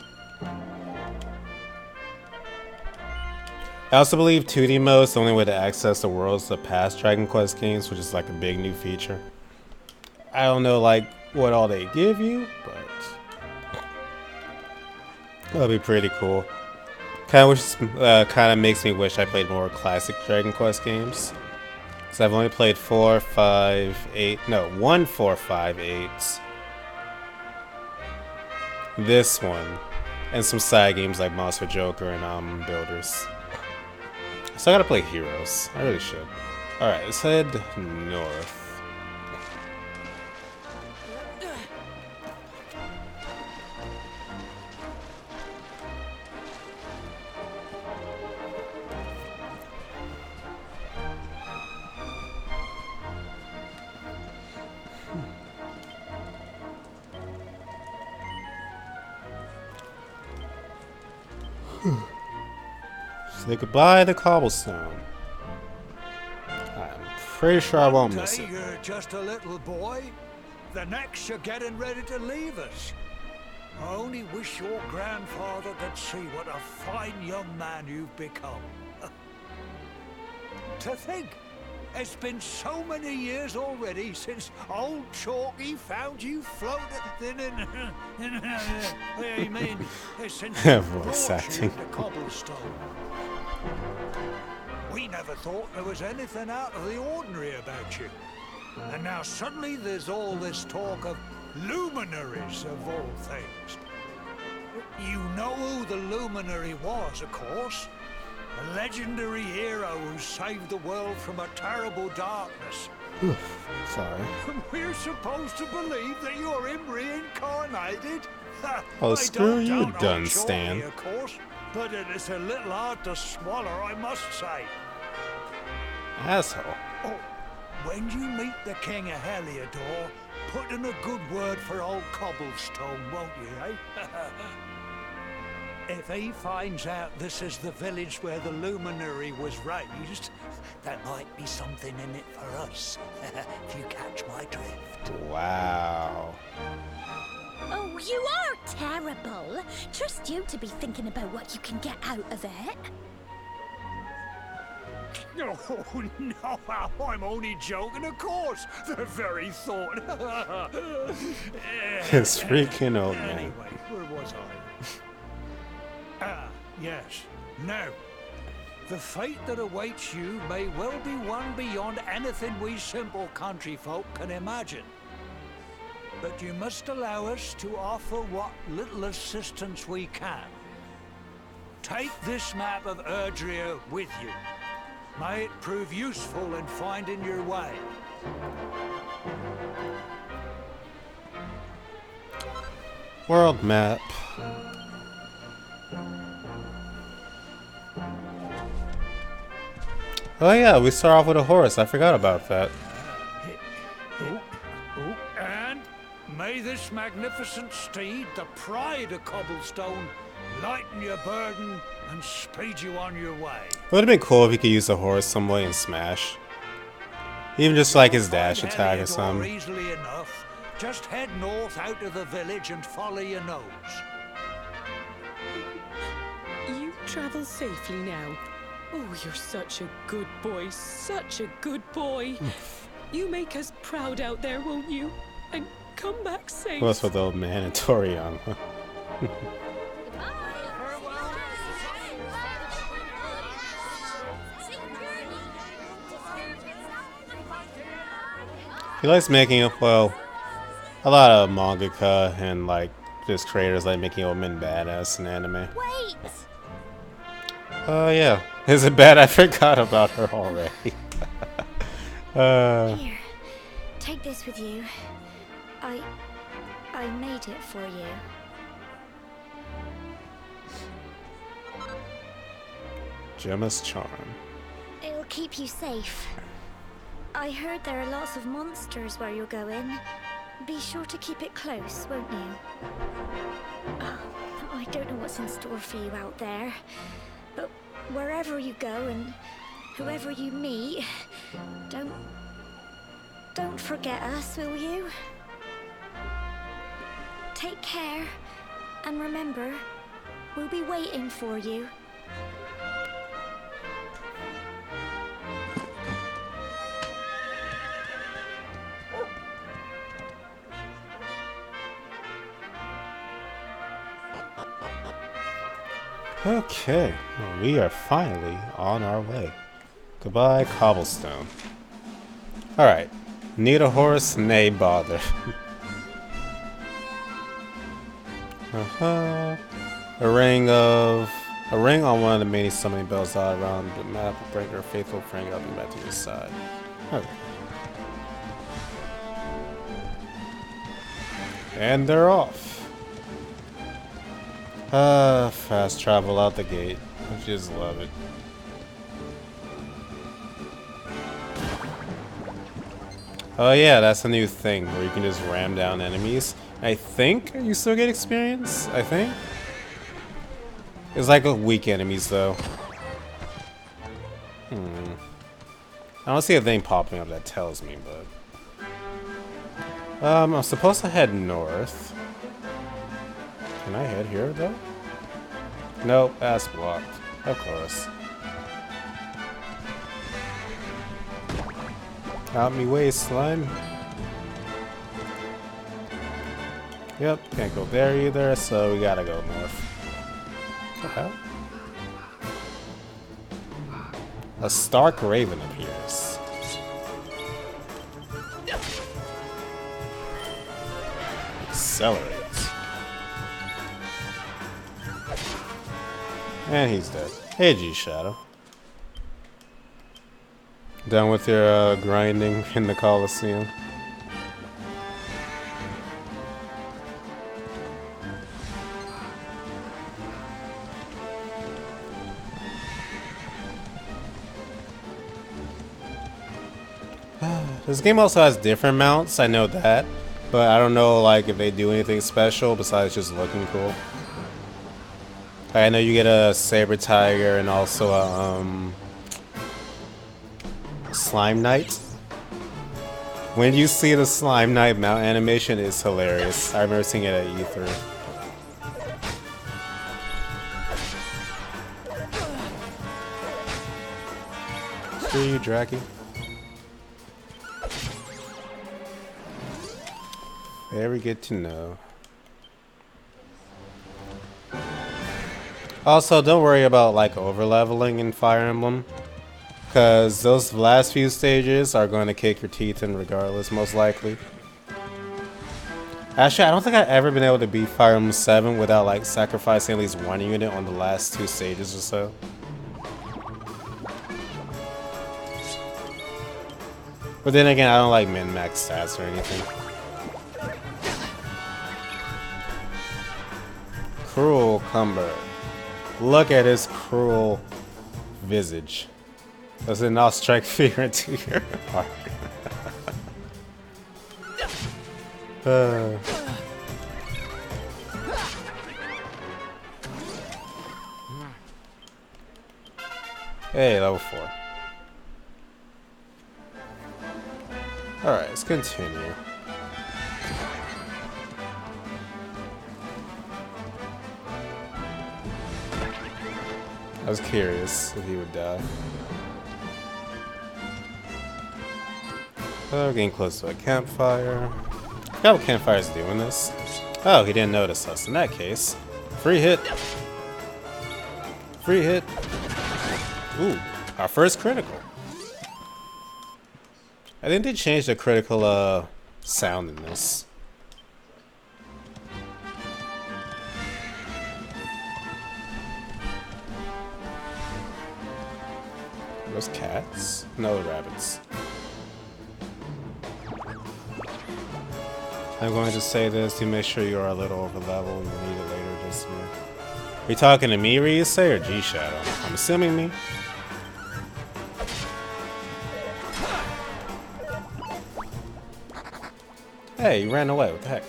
I also believe 2D mode is the only way to access the worlds of the past Dragon Quest games, which is like a big new feature. I don't know like what all they give you, but that'll be pretty cool. Kind of makes me wish I played more classic Dragon Quest games. Because I've only played 4, 5, 8, no, 1, 4, 5, 8. This one. And some side games like Monster Joker and Builders. So I gotta play Heroes. I really should. Alright, let's head north. Say goodbye to cobblestone. I'm pretty sure I won't miss it. You're just a little boy. The next you're getting ready to leave us. I only wish your grandfather could see what a fine young man you've become. To think, it's been so many years already since old Chalky found you floating I mean, since Voice acting. the cobblestone. We never thought there was anything out of the ordinary about you. And now suddenly there's all this talk of luminaries of all things. You know who the luminary was, of course. A legendary hero who saved the world from a terrible darkness. Sorry. We're supposed to believe that you're him reincarnated? Oh, I screw don't you, doubt Dunstan. Chalky, of course, but it is a little hard to swallow, I must say. Asshole. Oh, when you meet the King of Heliodor, put in a good word for old Cobblestone, won't you, eh? If he finds out this is the village where the luminary was raised, there might be something in it for us, if you catch my drift. Wow. Oh, you are terrible. Trust you to be thinking about what you can get out of it. Oh, no, I'm only joking, of course. The very thought. This freaking old man. Anyway, where was I? Yes. Now, the fate that awaits you may well be one beyond anything we simple country folk can imagine. But you must allow us to offer what little assistance we can. Take this map of Erdrea with you. May it prove useful in finding your way. World map. Oh yeah, we start off with a horse. I forgot about that. And may this magnificent steed, the pride of Cobblestone, lighten your burden, and speed you on your way. It would have been cool if he could use the horse some way in Smash. Even just like his dash attack or Heliodor something. easily enough. Just head north out of the village and follow your nose. You travel safely now. Oh, you're such a good boy, such a good boy. You make us proud out there, won't you? And come back safe. What's with the old man and Torian? He likes making it, well, a lot of mangaka and like just creators like making old men badass in anime. Wait! Yeah. Is it bad? I forgot about her already. Here, take this with you. I made it for you. Gemma's charm. It'll keep you safe. I heard there are lots of monsters where you're going. Be sure to keep it close, won't you? Oh, I don't know what's in store for you out there. But wherever you go and whoever you meet, don't forget us, will you? Take care, and remember, we'll be waiting for you. Okay, well, we are finally on our way. Goodbye, cobblestone. Alright, need a horse? Nay, bother. A ring on one of the many summoning bells all around the map will bring your faithful friend up and back to your side. Okay. And they're off. Fast travel out the gate. I just love it. Oh yeah, that's a new thing where you can just ram down enemies. I think you still get experience, I think. It's like a weak enemies though. I don't see a thing popping up that tells me, but I'm supposed to head north. Can I head here though? Nope, that's blocked. Of course. Out me way, slime. Yep, can't go there either, so we gotta go north. What the hell? A stark raven appears. Accelerate. And he's dead. Hey, G-Shadow. Done with your grinding in the Coliseum? This game also has different mounts, I know that. But I don't know like if they do anything special besides just looking cool. I know you get a saber tiger and also a slime knight. When you see the slime knight mount animation, it's hilarious. I remember seeing it at E3. Screw you, Dracky. Very good to know. Also, don't worry about like over leveling in Fire Emblem, because those last few stages are going to kick your teeth in regardless, most likely. Actually, I don't think I've ever been able to beat Fire Emblem 7 without like sacrificing at least one unit on the last 2 stages or so. But then again, I don't like min-max stats or anything. Cruel Cumber. Look at his cruel visage. Does it not strike fear into your heart? Hey, level 4. Alright, let's continue. I was curious if he would die. Oh, we're getting close to a campfire. I forgot what campfire's doing this. Oh, he didn't notice us. In that case, free hit. Free hit. Ooh, our first critical. I think they changed the critical sound in this. Are those cats? No, rabbits. I'm going to say this to make sure you are a little over level. You'll need it later this year. Are you talking to me, Ryusei, or G-Shadow? I'm assuming me. Hey, you ran away. What the heck?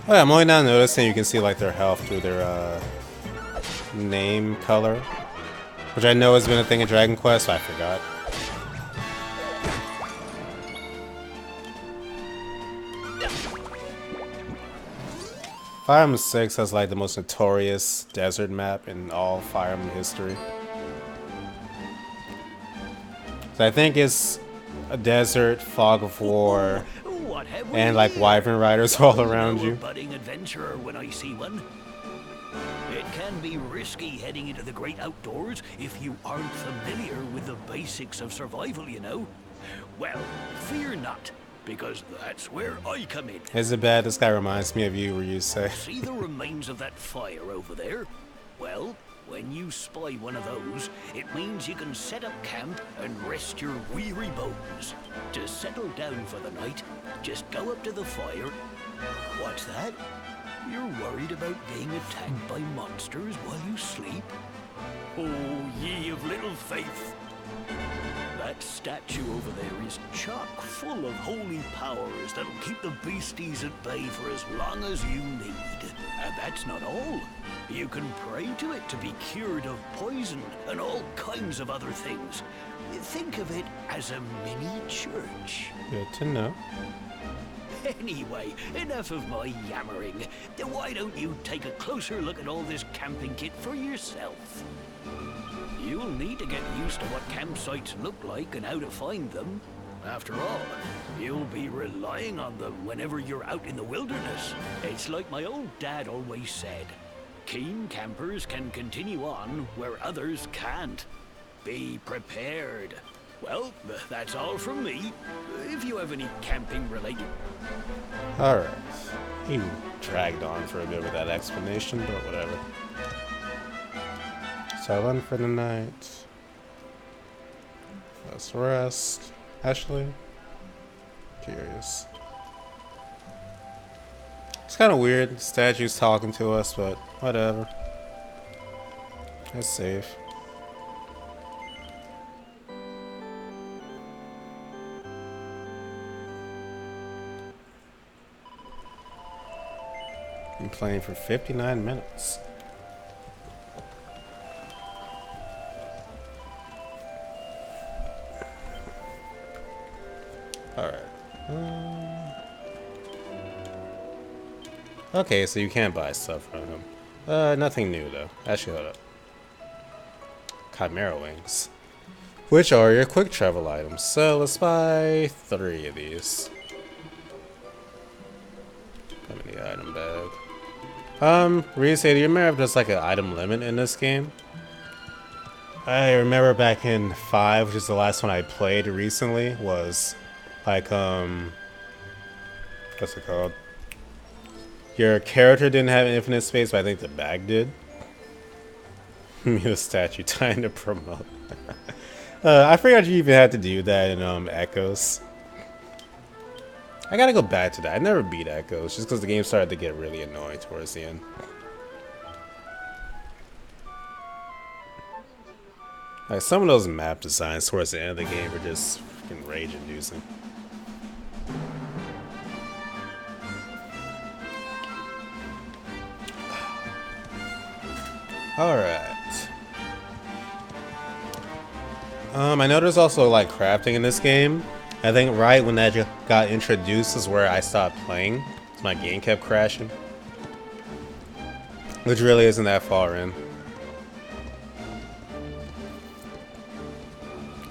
Oh, yeah, I'm only now noticing you can see like their health through their name color, which I know has been a thing in Dragon Quest. So I forgot. Fire Emblem 6 has like the most notorious desert map in all Fire Emblem history. So I think it's a desert, fog of war, and like wyvern riders all around you. Budding adventurer when I see one. It can be risky heading into the great outdoors if you aren't familiar with the basics of survival, you know. Well, fear not, because that's where I come in. Is it bad? This guy reminds me of you, Ryusei. See the remains of that fire over there? Well, when you spy one of those, it means you can set up camp and rest your weary bones. To settle down for the night, just go up to the fire. What's that? You're worried about being attacked by monsters while you sleep? Oh, ye of little faith. That statue over there is chock full of holy powers that'll keep the beasties at bay for as long as you need. And that's not all. You can pray to it to be cured of poison and all kinds of other things. Think of it as a mini church. Good to know. Anyway, enough of my yammering. Why don't you take a closer look at all this camping kit for yourself? You'll need to get used to what campsites look like and how to find them. After all, you'll be relying on them whenever you're out in the wilderness. It's like my old dad always said, keen campers can continue on where others can't. Be prepared. Well, that's all from me. If you have any camping related... Alright. He dragged on for a bit with that explanation, but whatever. So I run for the night. Let's rest. Actually, curious. It's kind of weird. The statue's talking to us, but whatever. It's safe. Been playing for 59 minutes. Alright. Okay, so you can't buy stuff from him. Nothing new though. Actually, hold up. Chimera wings. Which are your quick travel items. So let's buy 3 of these. Put in the item bag. Ryusei, do you remember if there's like an item limit in this game? I remember back in 5, which is the last one I played recently, was like, what's it called? Your character didn't have infinite space, but I think the bag did. The statue trying to promote. I forgot you even had to do that in Echoes. I gotta go back to that. I never beat Echoes, just because the game started to get really annoying towards the end. Like, some of those map designs towards the end of the game were just freaking rage-inducing. Alright. I know there's also like crafting in this game. I think right when that got introduced is where I stopped playing. My game kept crashing. Which really isn't that far in.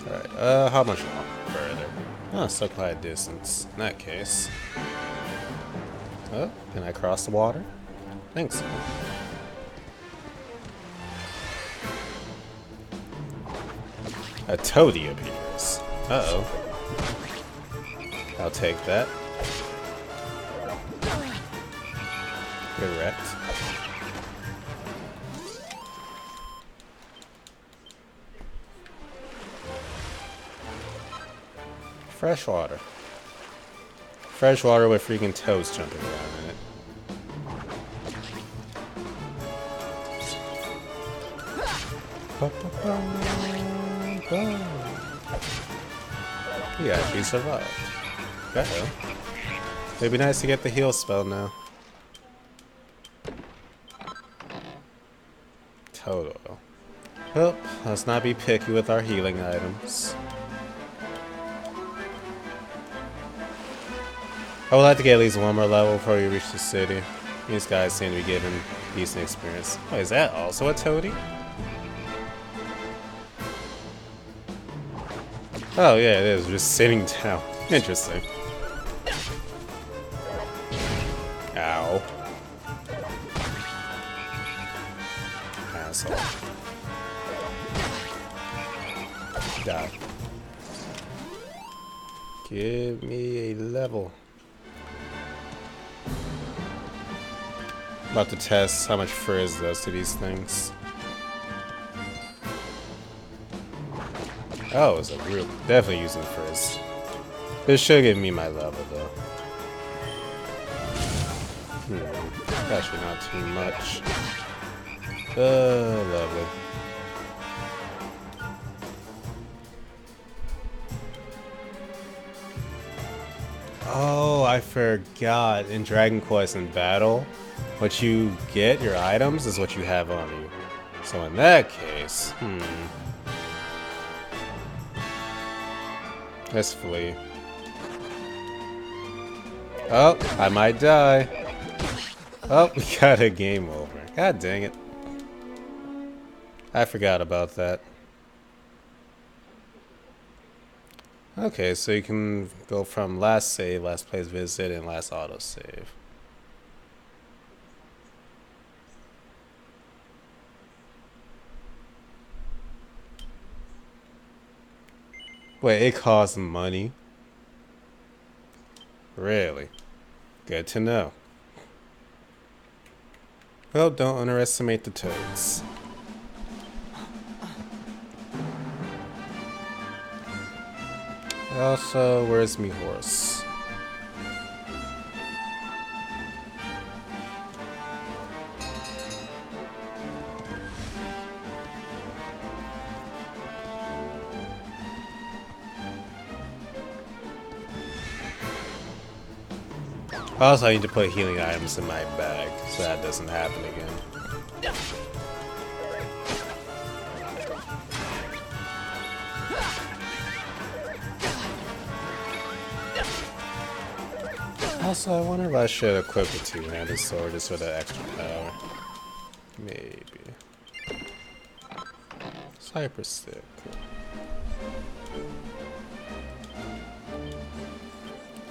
Alright, how much further? Oh, still quite a distance. In that case. Oh, can I cross the water? Thanks. A toadie appears. Uh-oh. I'll take that. Get wrecked. Freshwater. Freshwater with freaking toads jumping around in it. He actually survived. Uh-oh. It'd be nice to get the heal spell now. Total. Well, let's not be picky with our healing items. I would like to get at least one more level before we reach the city. These guys seem to be giving decent experience. Oh, is that also a toadie? Oh yeah, it is. Just sitting down. Interesting. Ow. Asshole. Die. Give me a level. About to test how much frizz does to these things. Oh, it's a real. Definitely using frizz. This should give me my level though. Actually, not too much. Lovely. Oh, I forgot. In Dragon Quest in battle, what you get, your items, is what you have on you. So in that case, let's flee. Oh, I might die. Oh, we got a game over. God dang it. I forgot about that. Okay, so you can go from last save, last place visit, and last autosave. Wait, it costs money? Really? Good to know. Well, don't underestimate the toads. Also, where's me horse? Also, I need to put healing items in my bag so that doesn't happen again. Also, I wonder if I should equip a two-handed sword just for the extra power. Maybe. Cypress stick.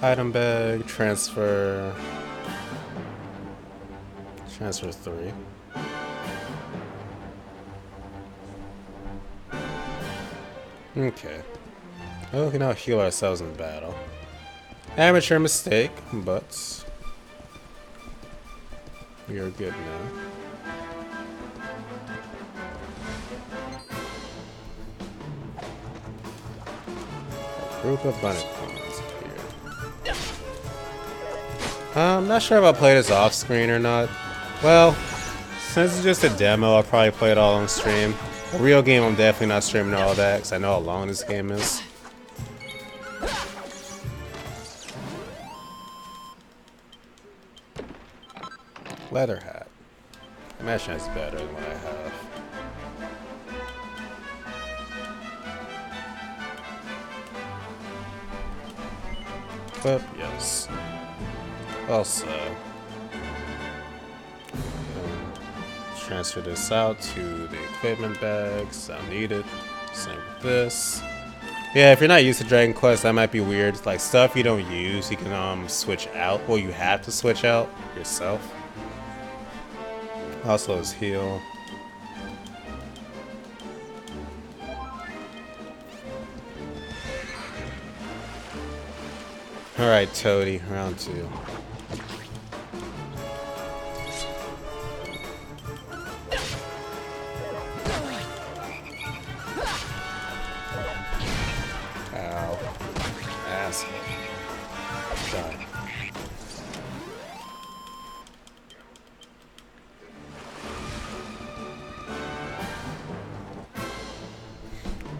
Item bag, transfer. Transfer 3. Okay. Well, we can now heal ourselves in battle. Amateur mistake, but we are good now. A group of bunnycons appeared. I'm not sure if I'll play this off screen or not. Well, since it's just a demo, I'll probably play it all on stream. A real game, I'm definitely not streaming all that because I know how long this game is. Leather hat. Imagine that's better than what I have. But yes. Also, transfer this out to the equipment bags. I need it. Same with this. Yeah, if you're not used to Dragon Quest, that might be weird. Like stuff you don't use, you can switch out. Well, you have to switch out yourself. Also, his heal. Alright, Toady, round 2. Ow. Asshole. Die.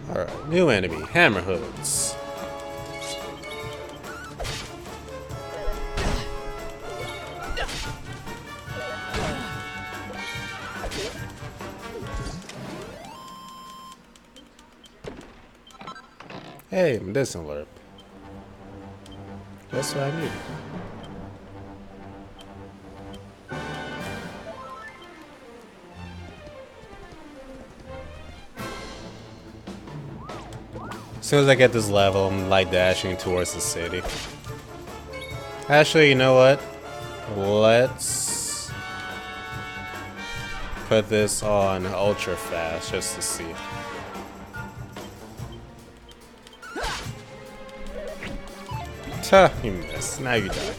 Alright, new enemy, Hammerhoods. Hey, medicine alert. That's what I need. As soon as I get this level, I'm like dashing towards the city. Actually, you know what? Let's put this on ultra fast just to see. You missed. Now you die.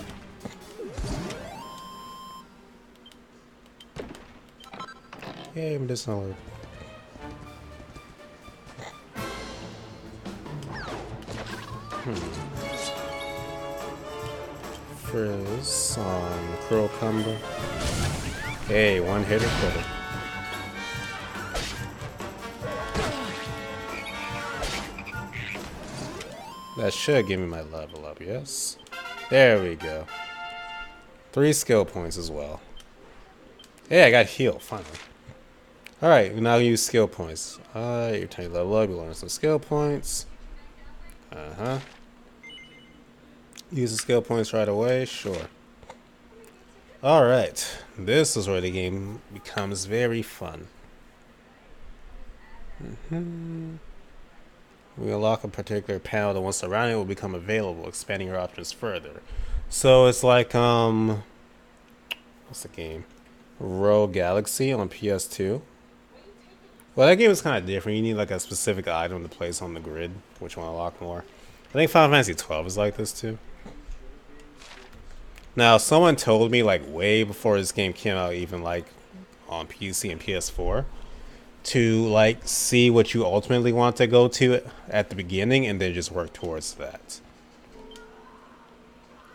Yay, medicinal herb. Frizz on Curl Combo. Hey, one hitter quitter. That should give me my level up, yes? There we go. 3 skill points as well. Hey, I got healed, finally. Alright, now use skill points. You're taking level up, you learn some skill points. Use the skill points right away, sure. Alright, this is where the game becomes very fun. We unlock a particular panel that once surrounding it will become available, expanding your options further. So it's like, what's the game? Rogue Galaxy on PS2. Well, that game is kind of different. You need like a specific item to place on the grid, which will unlock more. I think Final Fantasy 12 is like this too. Now, someone told me like way before this game came out, even like on PC and PS4, to like see what you ultimately want to go to at the beginning and then just work towards that.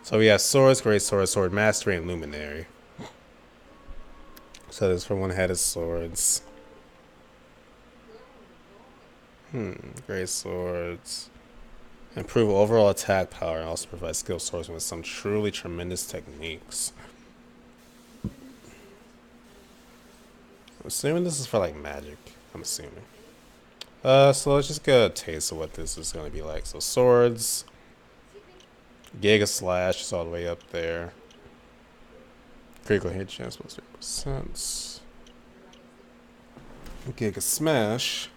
So we have Swords, Great Sword, Sword Mastery, and Luminary. So this for one-headed swords. Great Swords. Improve overall attack power and also provide skill swordsmen with some truly tremendous techniques. I'm assuming this is for like magic. I'm assuming. So let's just get a taste of what this is going to be like. So swords. Giga Slash is all the way up there. Critical hit chance plus 3%. Giga Smash.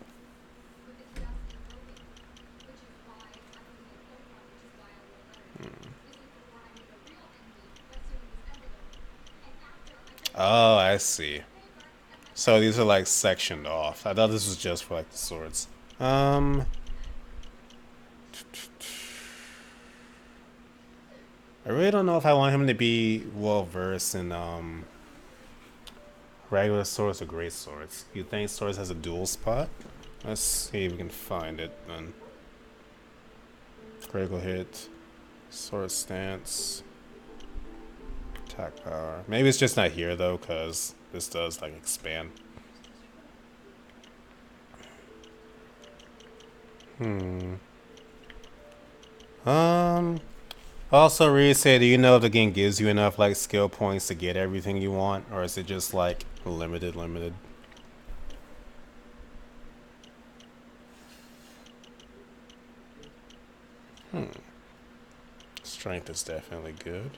Oh, I see. So these are like sectioned off. I thought this was just for like the swords. I really don't know if I want him to be well versed in regular swords or great swords. You think swords has a dual spot? Let's see if we can find it then. Critical hit, sword stance, attack power. Maybe it's just not here though, because this does like expand. Also, Reed said, do you know if the game gives you enough like skill points to get everything you want, or is it just like Limited. Strength is definitely good.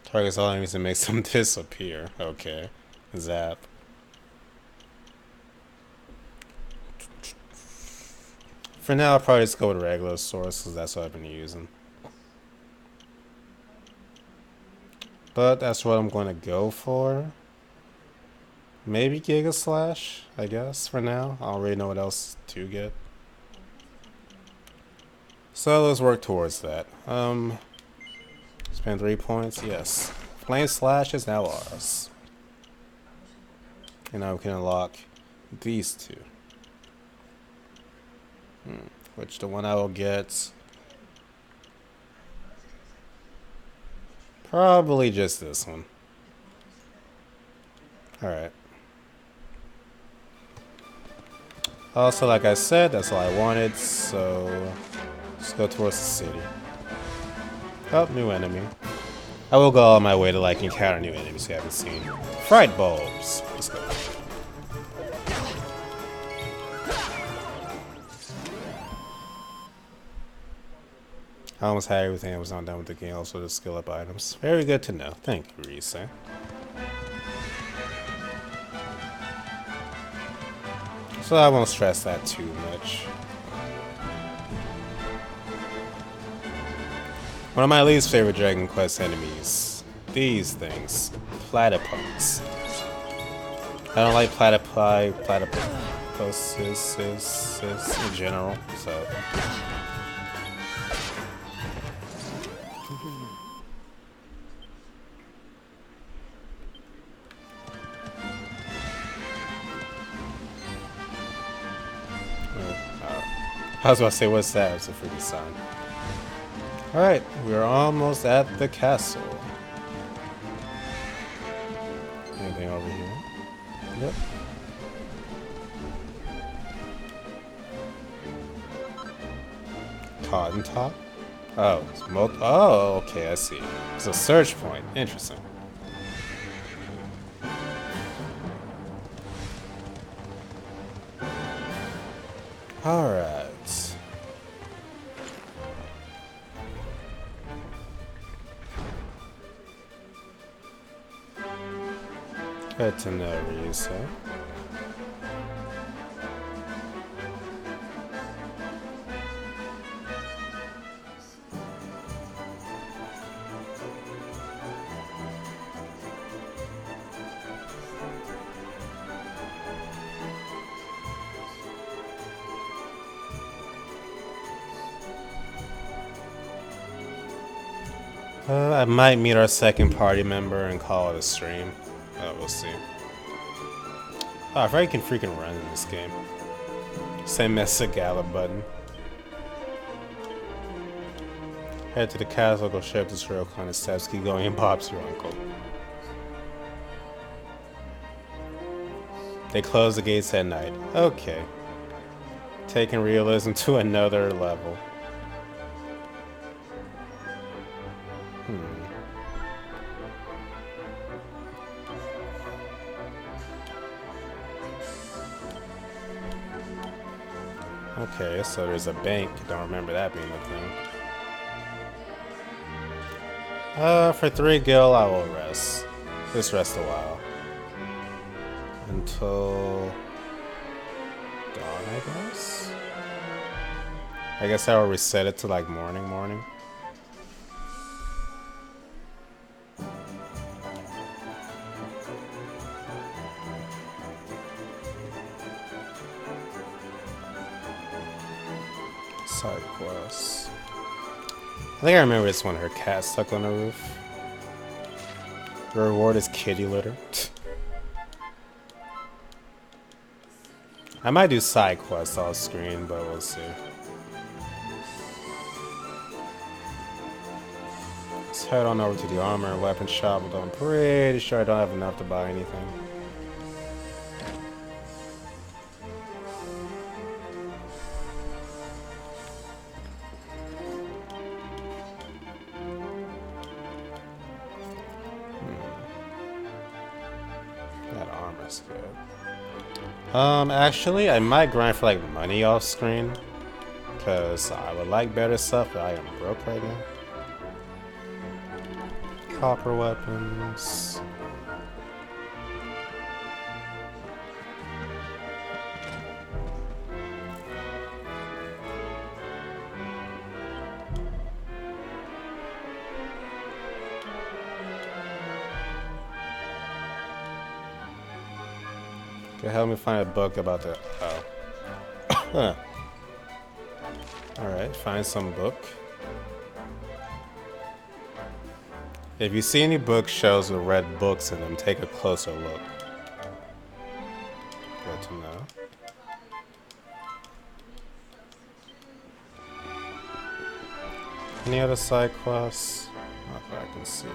Targets all enemies and makes them disappear. Okay. Zap. For now, I'll probably just go with regular source because that's what I've been using. But that's what I'm going to go for. Maybe Giga Slash, I guess, for now. I don't really know what else to get. So let's work towards that. Spend 3 points, yes. Flame Slash is now ours. And now we can unlock these two. Which the one I will get... probably just this one. Alright. Also, like I said, that's all I wanted, so... let's go towards the city. Oh, new enemy. I will go all my way to like encounter new enemies we haven't seen. Fright bulbs. Let's go. I almost had everything. I was not done with the game. Also, the skill up items. Very good to know. Thank you, Reese. So I won't stress that too much. One of my least favorite Dragon Quest enemies. These things. Platypus. I don't like platypuses in general, so... I was about to say, what's that? It's a freaking sign. Alright, we're almost at the castle. Anything over here? Yep. Cotton top? Oh, it's oh, okay, I see. It's a search point. Interesting. Alright. Head to Nerissa. I might meet our second party member and call it a stream. We'll see. Oh, I forgot you can freaking run in this game. Same as the Gala button. Head to the castle, go share up this real kind of steps, keep going, and Bob's your uncle. They close the gates at night. Okay. Taking realism to another level. Okay, so there's a bank. Don't remember that being a thing. For 3 gil, I will rest. Just rest a while. Until dawn, I guess? I guess I will reset it to like morning. Side quests. I think I remember this one. Her cat stuck on the roof. The reward is kitty litter. I might do side quests off screen, but we'll see. Let's head on over to the armor and weapon shop, although I'm pretty sure I don't have enough to buy anything. That's good. Actually, I might grind for like money off screen, cause I would like better stuff, but I am broke right now. Copper weapons. Okay, help me find a book about the. Oh. Huh. Alright, find some book. If you see any bookshelves with red books in them, take a closer look. Good to know. Any other side quests? Not that I can see.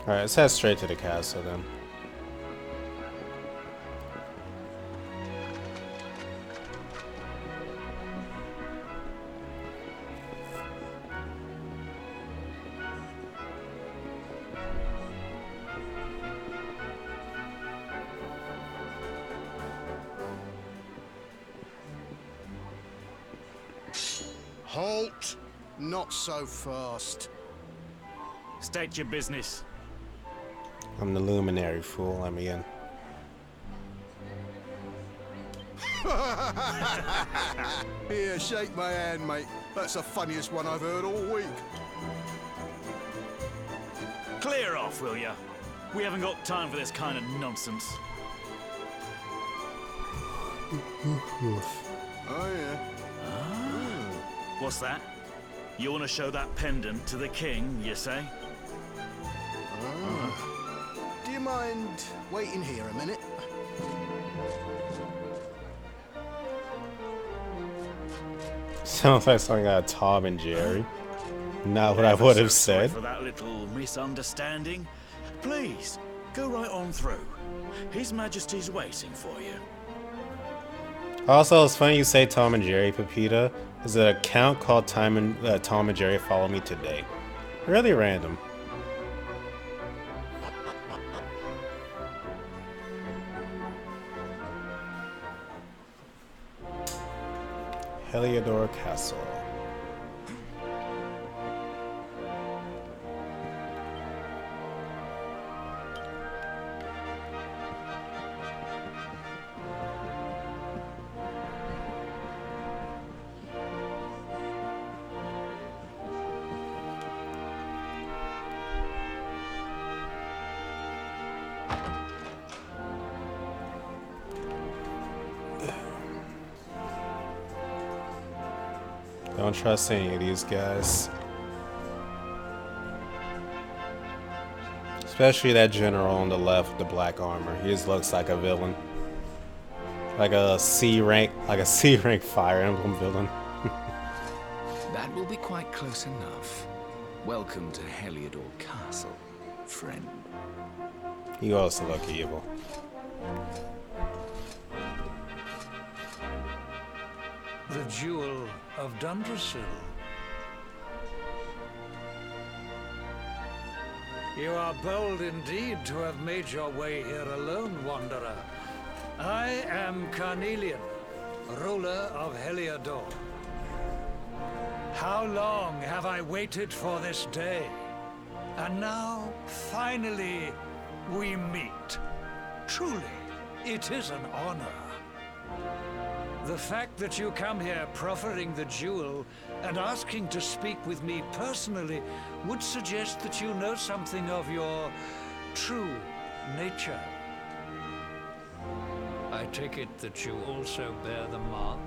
Alright, let's head straight to the castle then. Halt! Not so fast. State your business. I'm the luminary, fool. Let me in. Here, shake my hand, mate. That's the funniest one I've heard all week. Clear off, will ya? We haven't got time for this kind of nonsense. Oh, yeah. What's that? You want to show that pendant to the king, you say? Do you mind waiting here a minute? Sounds like something out of Tom and Jerry. Not what I would have said. For that little misunderstanding, please go right on through. His Majesty's waiting for you. Also, it's funny you say Tom and Jerry, Pepita. There's an account called Tom and Jerry Follow Me Today. Really random. Heliodor Castle. Don't trust any of these guys. Especially that general on the left with the black armor. He just looks like a villain. Like a C rank Fire Emblem villain. That will be quite close enough. Welcome to Heliodor Castle, friend. You also look evil. The Jewel of Dundrasil. You are bold indeed to have made your way here alone, Wanderer. I am Carnelian, ruler of Heliodor. How long have I waited for this day? And now, finally, we meet. Truly, it is an honor. The fact that you come here proffering the jewel and asking to speak with me personally would suggest that you know something of your true nature. I take it that you also bear the mark?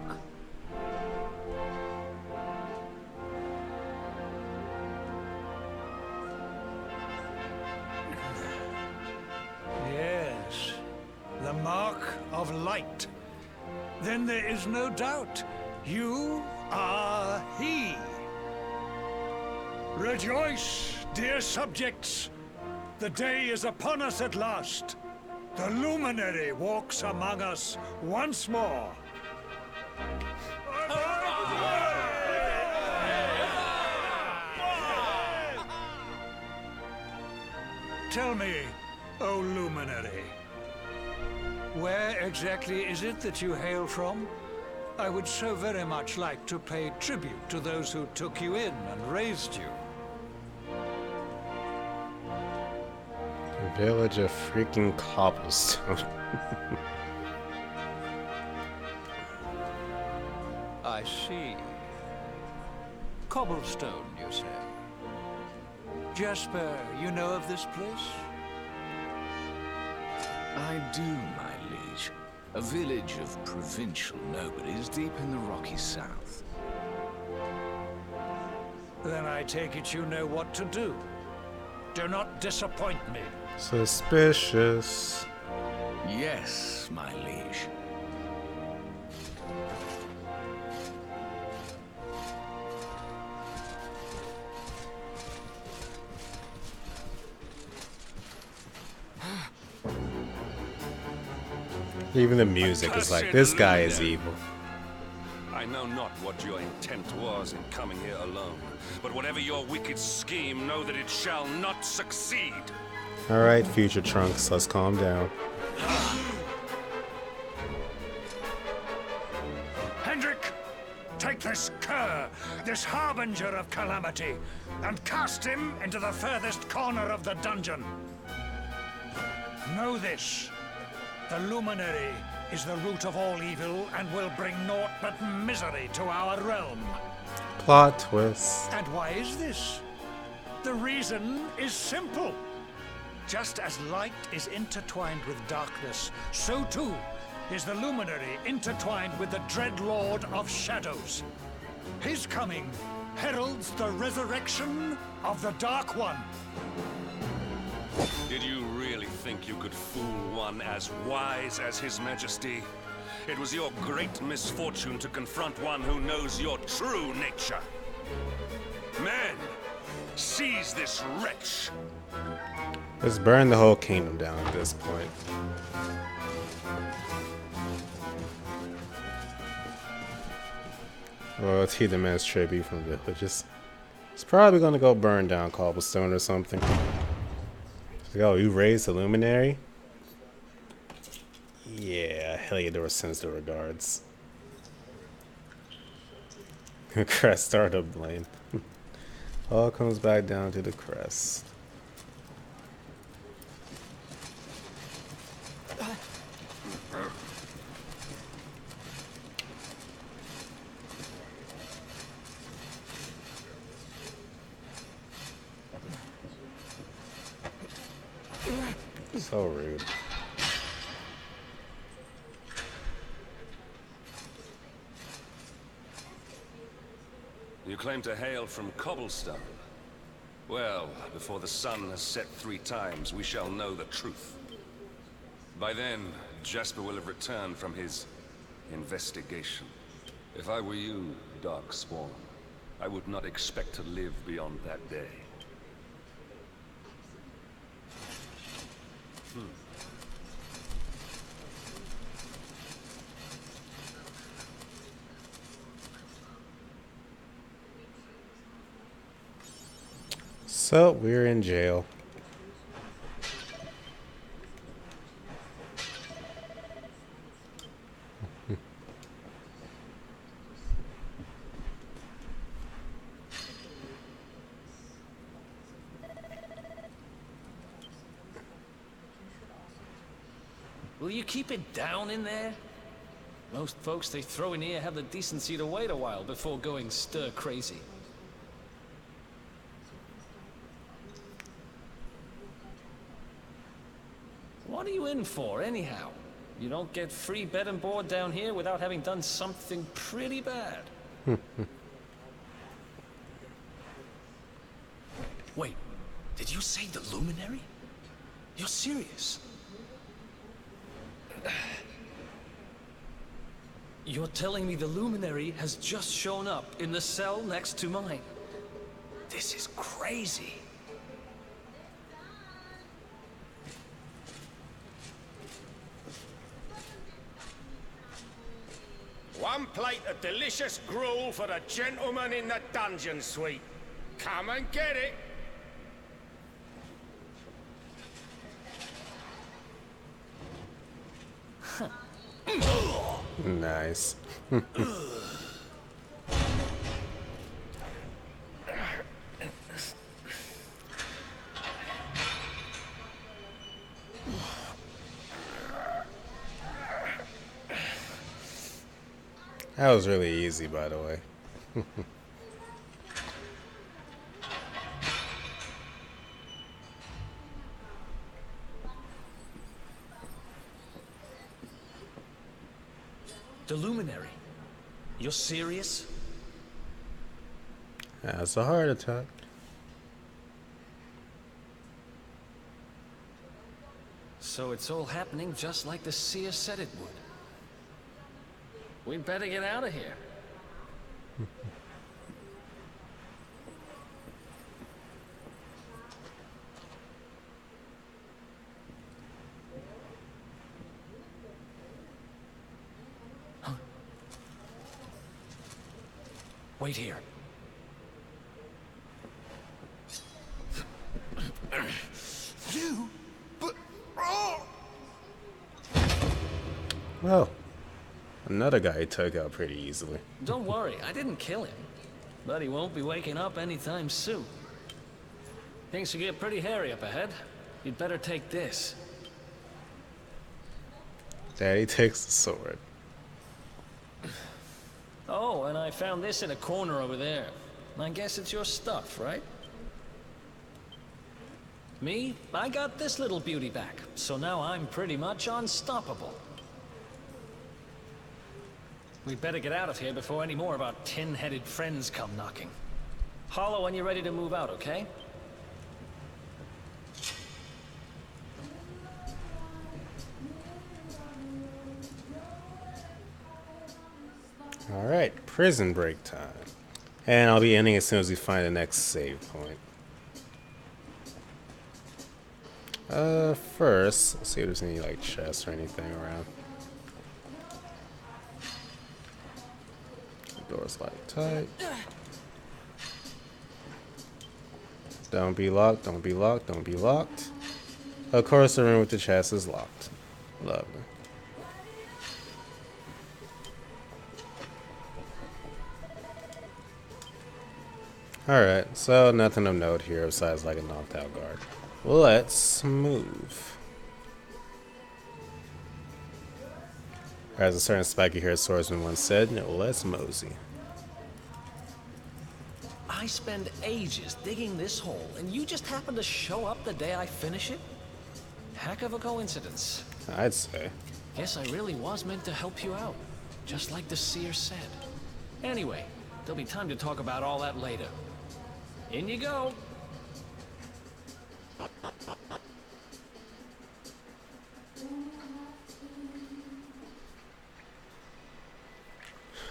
Yes, the mark of light. Then there is no doubt. You are he. Rejoice, dear subjects. The day is upon us at last. The luminary walks among us once more. Tell me, O luminary, Where exactly is it that you hail from? I would so very much like to pay tribute to those who took you in and raised you. Village of freaking Cobblestone. I see. Cobblestone, you say? Jasper, you know of this place? I do, my liege. A village of provincial nobles deep in the rocky south. Then I take it you know what to do. Do not disappoint me. Suspicious. Yes, my liege. Even the music is like, this guy is evil. I know not what your intent was in coming here alone, but whatever your wicked scheme, know that it shall not succeed. Alright, future Trunks, let's calm down. Hendrik, take this cur, this harbinger of calamity, and cast him into the furthest corner of the dungeon. Know this. The Luminary is the root of all evil and will bring naught but misery to our realm. Plot twist. And why is this? The reason is simple. Just as light is intertwined with darkness, so too is the Luminary intertwined with the dread Lord of Shadows. His coming heralds the resurrection of the Dark One. Did you really think you could fool one as wise as His Majesty? It was your great misfortune to confront one who knows your true nature. Men, seize this wretch! Let's burn the whole kingdom down at this point. Royalty demands tribute from villages. It's probably gonna go burn down Cobblestone or something. Oh, you raised the Luminary? Yeah, Heliodor sends the regards. Crest startup blame. All comes back down to the crest. So rude. You claim to hail from Cobblestone. Well, before the sun has set 3 times, we shall know the truth. By then, Jasper will have returned from his investigation. If I were you, Darkspawn, I would not expect to live beyond that day. So, we're in jail. Will you keep it down in there? Most folks they throw in here have the decency to wait a while before going stir crazy. What are you in for, anyhow? You don't get free bed and board down here without having done something pretty bad. Wait, did you say the Luminary? You're serious? You're telling me the Luminary has just shown up in the cell next to mine? This is crazy. One plate of delicious gruel for the gentleman in the dungeon suite. Come and get it. Nice. That was really easy, by the way. The Luminary. You're serious? That's a heart attack. So it's all happening just like the seer said it would. We'd better get out of here. Huh? Wait here. You? But... Oh! Well, another guy he took out pretty easily. Don't worry, I didn't kill him. But he won't be waking up anytime soon. Things will get pretty hairy up ahead. You'd better take this. Daddy takes the sword. Oh, and I found this in a corner over there. I guess it's your stuff, right? Me? I got this little beauty back, so now I'm pretty much unstoppable. We'd better get out of here before any more of our tin-headed friends come knocking. Holler when you're ready to move out, okay? Alright, prison break time. And I'll be ending as soon as we find the next save point. First, let's see if there's any like chests or anything around. Doors locked tight. Don't be locked, don't be locked, don't be locked. Of course, the room with the chest is locked. Lovely. Alright, so nothing of note here besides like a knocked out guard. Let's move. As a certain spiky-haired swordsman once said, let's mosey. I spend ages digging this hole, and you just happen to show up the day I finish it? Heck of a coincidence. I'd say. Guess I really was meant to help you out, just like the seer said. Anyway, there'll be time to talk about all that later. In you go.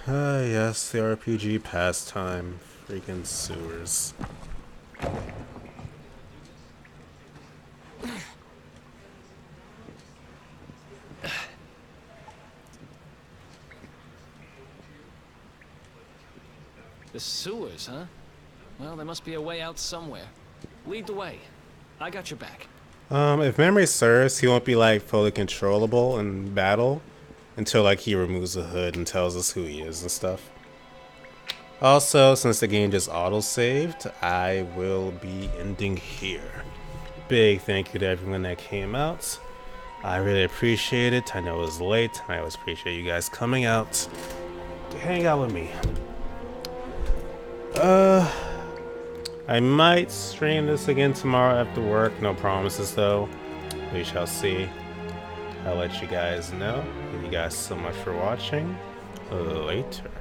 Yes, the RPG pastime. Freaking sewers. The sewers, huh? Well, there must be a way out somewhere. Lead the way. I got your back. If memory serves, he won't be like fully controllable in battle until like he removes the hood and tells us who he is and stuff. Also, since the game just auto-saved, I will be ending here. Big thank you to everyone that came out. I really appreciate it. I know it was late. I always appreciate you guys coming out to hang out with me. I might stream this again tomorrow after work. No promises though. We shall see. I'll let you guys know. Thank you guys so much for watching. Later.